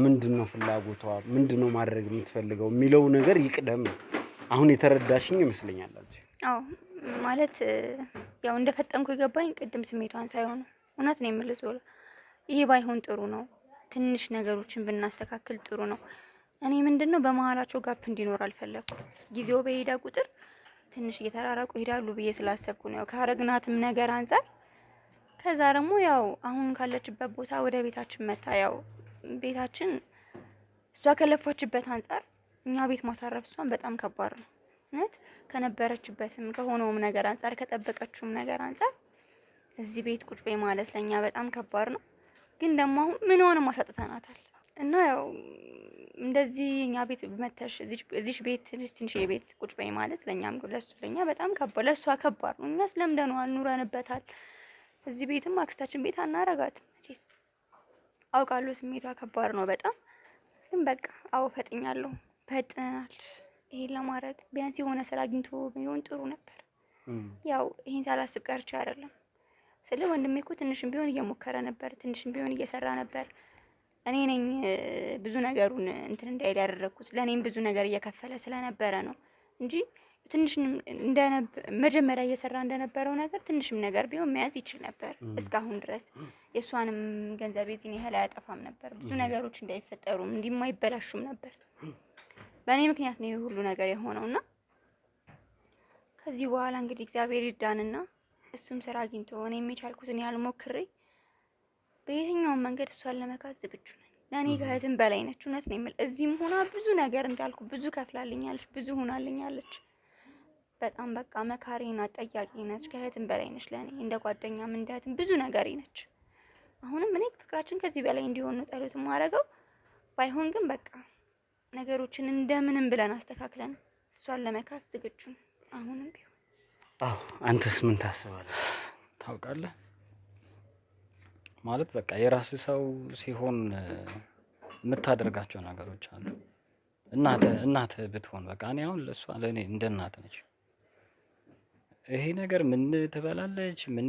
ምንድነው ፍላጎቷ፣ ምንድነው ማድረግ የምትፈልገው የሚለው ነገር ይቅደም። አሁን የተረዳሽኝ ይመስለኛል። አዎ ማለት ያው እንደፈጠንኩ የገባኝ ቅድም ስሜቷን ሳይሆን እውነት ነው የምልህ። ይሄ ባይሆን ጥሩ ነው። ትንሽ ነገሮችን ብናስተካክል ጥሩ ነው። እኔ ምንድነው በመሃላቸው ጋፕ እንዲኖር አልፈለኩም። ጊዜው በሄዳ ቁጥር ትንሽ እየተራራቁ ይሄዳሉ ብዬ ስላሰብኩ ነው ካረግናትም ነገር አንፃር። ከዛ ደግሞ ያው አሁን ካለችበት ቦታ ወደ ቤታችን መታ ያው ቤታችን እሷ ከለፋችበት አንፃር እኛ ቤት ማሳረፍ እሷን በጣም ከባድ ነው ማለት ከነበረችበትም ከሆነውም ነገር አንፃር ከጠበቀችውም ነገር አንፃር እዚህ ቤት ቁጭ በይ ማለት ለኛ በጣም ከባድ ነው። ግን ደግሞ አሁን ምን ሆነ ማሳጥተናታል እና ያው እንደዚህ እኛ ቤት መተሽ እዚህ ቤት ትንሽ የቤት ቁጭ በይ ማለት ለኛም ለኛ በጣም ከባድ ለሷ ከባድ ነው። እኛስ ለምደነዋል ኑረንበታል። እዚህ ቤትም አክስታችን ቤት አናረጋትም። እሺ አውቃለሁ ስሜቷ ከባድ ነው በጣም ግን በቃ አዎ ፈጥኛለሁ። ፈጥናል ይሄን ለማድረግ ቢያንስ የሆነ ስራ አግኝቶ ቢሆን ጥሩ ነበር። ያው ይሄን ሳላስብ ቀርቼ አይደለም። ስለ ወንድሜ እኮ ትንሽም ቢሆን እየሞከረ ነበር፣ ትንሽም ቢሆን እየሰራ ነበር። እኔ ነኝ ብዙ ነገሩን እንትን እንዳይል ያደረኩት ለኔም ብዙ ነገር እየከፈለ ስለነበረ ነው እንጂ ትንሽም መጀመሪያ እየሰራ እንደነበረው ነገር ትንሽም ነገር ቢሆን መያዝ ይችል ነበር እስካሁን ድረስ። የሷንም ገንዘብ እዚህን ያህል አያጠፋም ነበር። ብዙ ነገሮች እንዳይፈጠሩም እንዲማይበላሹም ነበር። በእኔ ምክንያት ነው ሁሉ ነገር የሆነውና ከዚህ በኋላ እንግዲህ እግዚአብሔር ይርዳንና እሱም ስራ አግኝቶ እኔም የቻልኩትን ያህል ሞክሬ በየትኛውም መንገድ እሷን ለመካስ ዝግጁ ነኝ። ለኔ ከእህትም በላይ ነች። እውነት ነው የምልህ። እዚህም ሆና ብዙ ነገር እንዳልኩ ብዙ ከፍላልኛለች፣ ብዙ ሆናልኛለች። በጣም በቃ መካሪና ጠያቂ ነች። ከእህትም በላይ ነች ለኔ እንደ ጓደኛም እንደ እህትም ብዙ ነገር ነች። አሁንም እኔ ፍቅራችን ከዚህ በላይ እንዲሆን ነው ጸሎት ማረገው። ባይሆን ግን በቃ ነገሮችን እንደምንም ብለን አስተካክለን እሷን ለመካስ ዝግጁ ነኝ አሁንም ቢሆን። አንተስ ምን ታስባለህ? ታውቃለህ ማለት በቃ የራስ ሰው ሲሆን የምታደርጋቸው ነገሮች አሉ። እናት ብትሆን በቃ እኔ አሁን ለሷ ለኔ እንደ እናት ነች። ይሄ ነገር ምን ትበላለች፣ ምን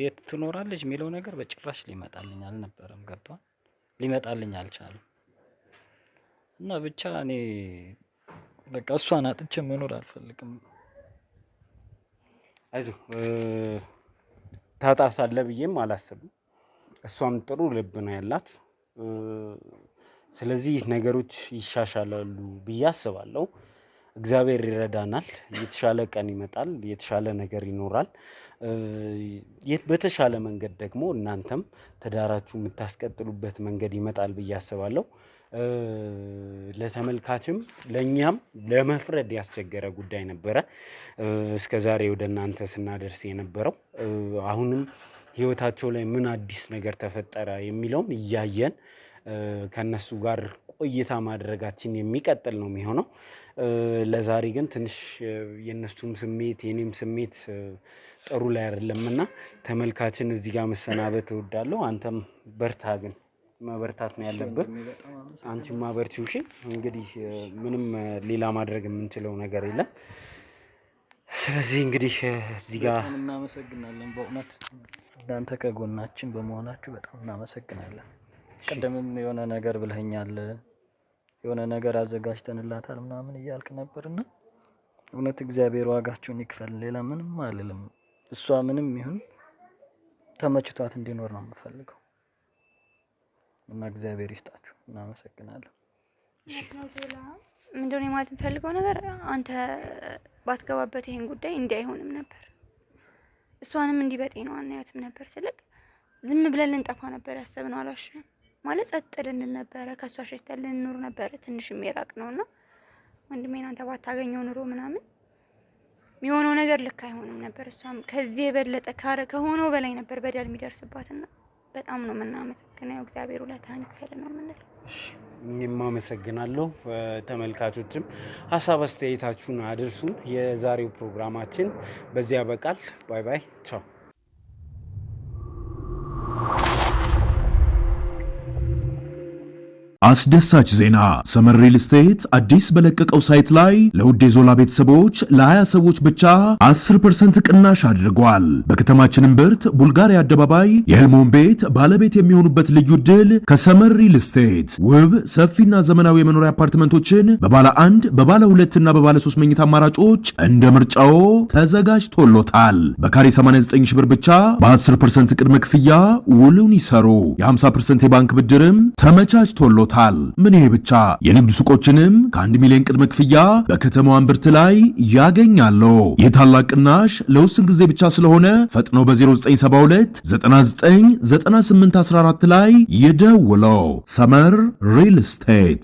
የት ትኖራለች የሚለው ነገር በጭራሽ ሊመጣልኝ አልነበረም። ገብቷል? ሊመጣልኝ አልቻለም። እና ብቻ እኔ በቃ እሷን አጥቼ መኖር አልፈልግም። አይዞህ ታጣታለህ ብዬም አላስብም። እሷም ጥሩ ልብ ነው ያላት። ስለዚህ ነገሮች ይሻሻላሉ ብዬ አስባለሁ። እግዚአብሔር ይረዳናል። የተሻለ ቀን ይመጣል፣ የተሻለ ነገር ይኖራል። በተሻለ መንገድ ደግሞ እናንተም ትዳራችሁ የምታስቀጥሉበት መንገድ ይመጣል ብዬ አስባለሁ። ለተመልካችም ለኛም ለመፍረድ ያስቸገረ ጉዳይ ነበረ እስከዛሬ ወደ እናንተ ስናደርስ የነበረው። አሁንም ህይወታቸው ላይ ምን አዲስ ነገር ተፈጠረ የሚለውን እያየን ከነሱ ጋር ቆይታ ማድረጋችን የሚቀጥል ነው የሚሆነው። ለዛሬ ግን ትንሽ የነሱም ስሜት የኔም ስሜት ጥሩ ላይ አይደለምና ተመልካችን እዚህ ጋር መሰናበት እወዳለሁ። አንተም በርታ፣ ግን መበርታት ነው ያለብህ። አንቺም ማበርቺው። እሺ እንግዲህ ምንም ሌላ ማድረግ የምንችለው ነገር የለም። ስለዚህ እንግዲህ እዚህ ጋር እናመሰግናለን። በእውነት እናንተ ከጎናችን በመሆናችሁ በጣም እናመሰግናለን። ቀደምም የሆነ ነገር ብለኸኛል፣ የሆነ ነገር አዘጋጅተንላታል ምናምን እያልክ ነበርና እውነት እግዚአብሔር ዋጋችሁን ይክፈል። ሌላ ምንም አልልም። እሷ ምንም ይሁን ተመችቷት እንዲኖር ነው የምፈልገው እና እግዚአብሔር ይስጣችሁ። እናመሰግናለን። ምንድነው ማለት የምፈልገው ነገር አንተ ባትገባበት ይሄን ጉዳይ እንዲህ አይሆንም ነበር። እሷንም እንዲህ በጤናዋ አናያትም ነበር። ስለቅ ዝም ብለን ልንጠፋ ነበር ያሰብነው። አላሽም ማለት ጸጥ ልንል ነበረ። ከሷ ሸሽተን ልንኖር ነበር። ትንሽ የሚራቅ ነውና ወንድሜን አንተ ባታገኘው ኑሮ ምናምን የሚሆነው ነገር ልክ አይሆንም ነበር። እሷም ከዚህ የበለጠ ከሆነው በላይ ነበር በደል የሚደርስባትና በጣም ነው የምናመሰግነው። እግዚአብሔር ውለታህን ይክፈል ነው የምንለው። እኔም አመሰግናለሁ። ተመልካቾችም ሀሳብ አስተያየታችሁን አድርሱን። የዛሬው ፕሮግራማችን በዚያ ያበቃል። ባይ ባይ፣ ቻው። አስደሳች ዜና! ሰመር ሪል ስቴት አዲስ በለቀቀው ሳይት ላይ ለውድ የዞላ ቤተሰቦች ለ20 ሰዎች ብቻ 10% ቅናሽ አድርጓል። በከተማችን እምብርት ቡልጋሪያ አደባባይ የህልሞን ቤት ባለቤት የሚሆኑበት ልዩ ዕድል ከሰመር ሪል ስቴት ውብ ሰፊና ዘመናዊ የመኖሪያ አፓርትመንቶችን በባለ 1 በባለ 2 እና በባለ 3 መኝታ አማራጮች እንደ ምርጫው ተዘጋጅቶሎታል። በካሬ 89 ሺህ ብር ብቻ በ10% ቅድመ ክፍያ ውሉን ይሰሩ። የ50% የባንክ ብድርም ተመቻችቶሎታል። ምን ይሄ ብቻ! የንግድ ሱቆችንም ከ1 ሚሊዮን ቅድመ ክፍያ በከተማዋ እምብርት ላይ ያገኛሉ። ይህ ታላቅ ቅናሽ ለውስን ጊዜ ብቻ ስለሆነ ፈጥኖ በ0972 999814 ላይ ይደውሉ። ሰመር ሪል ስቴት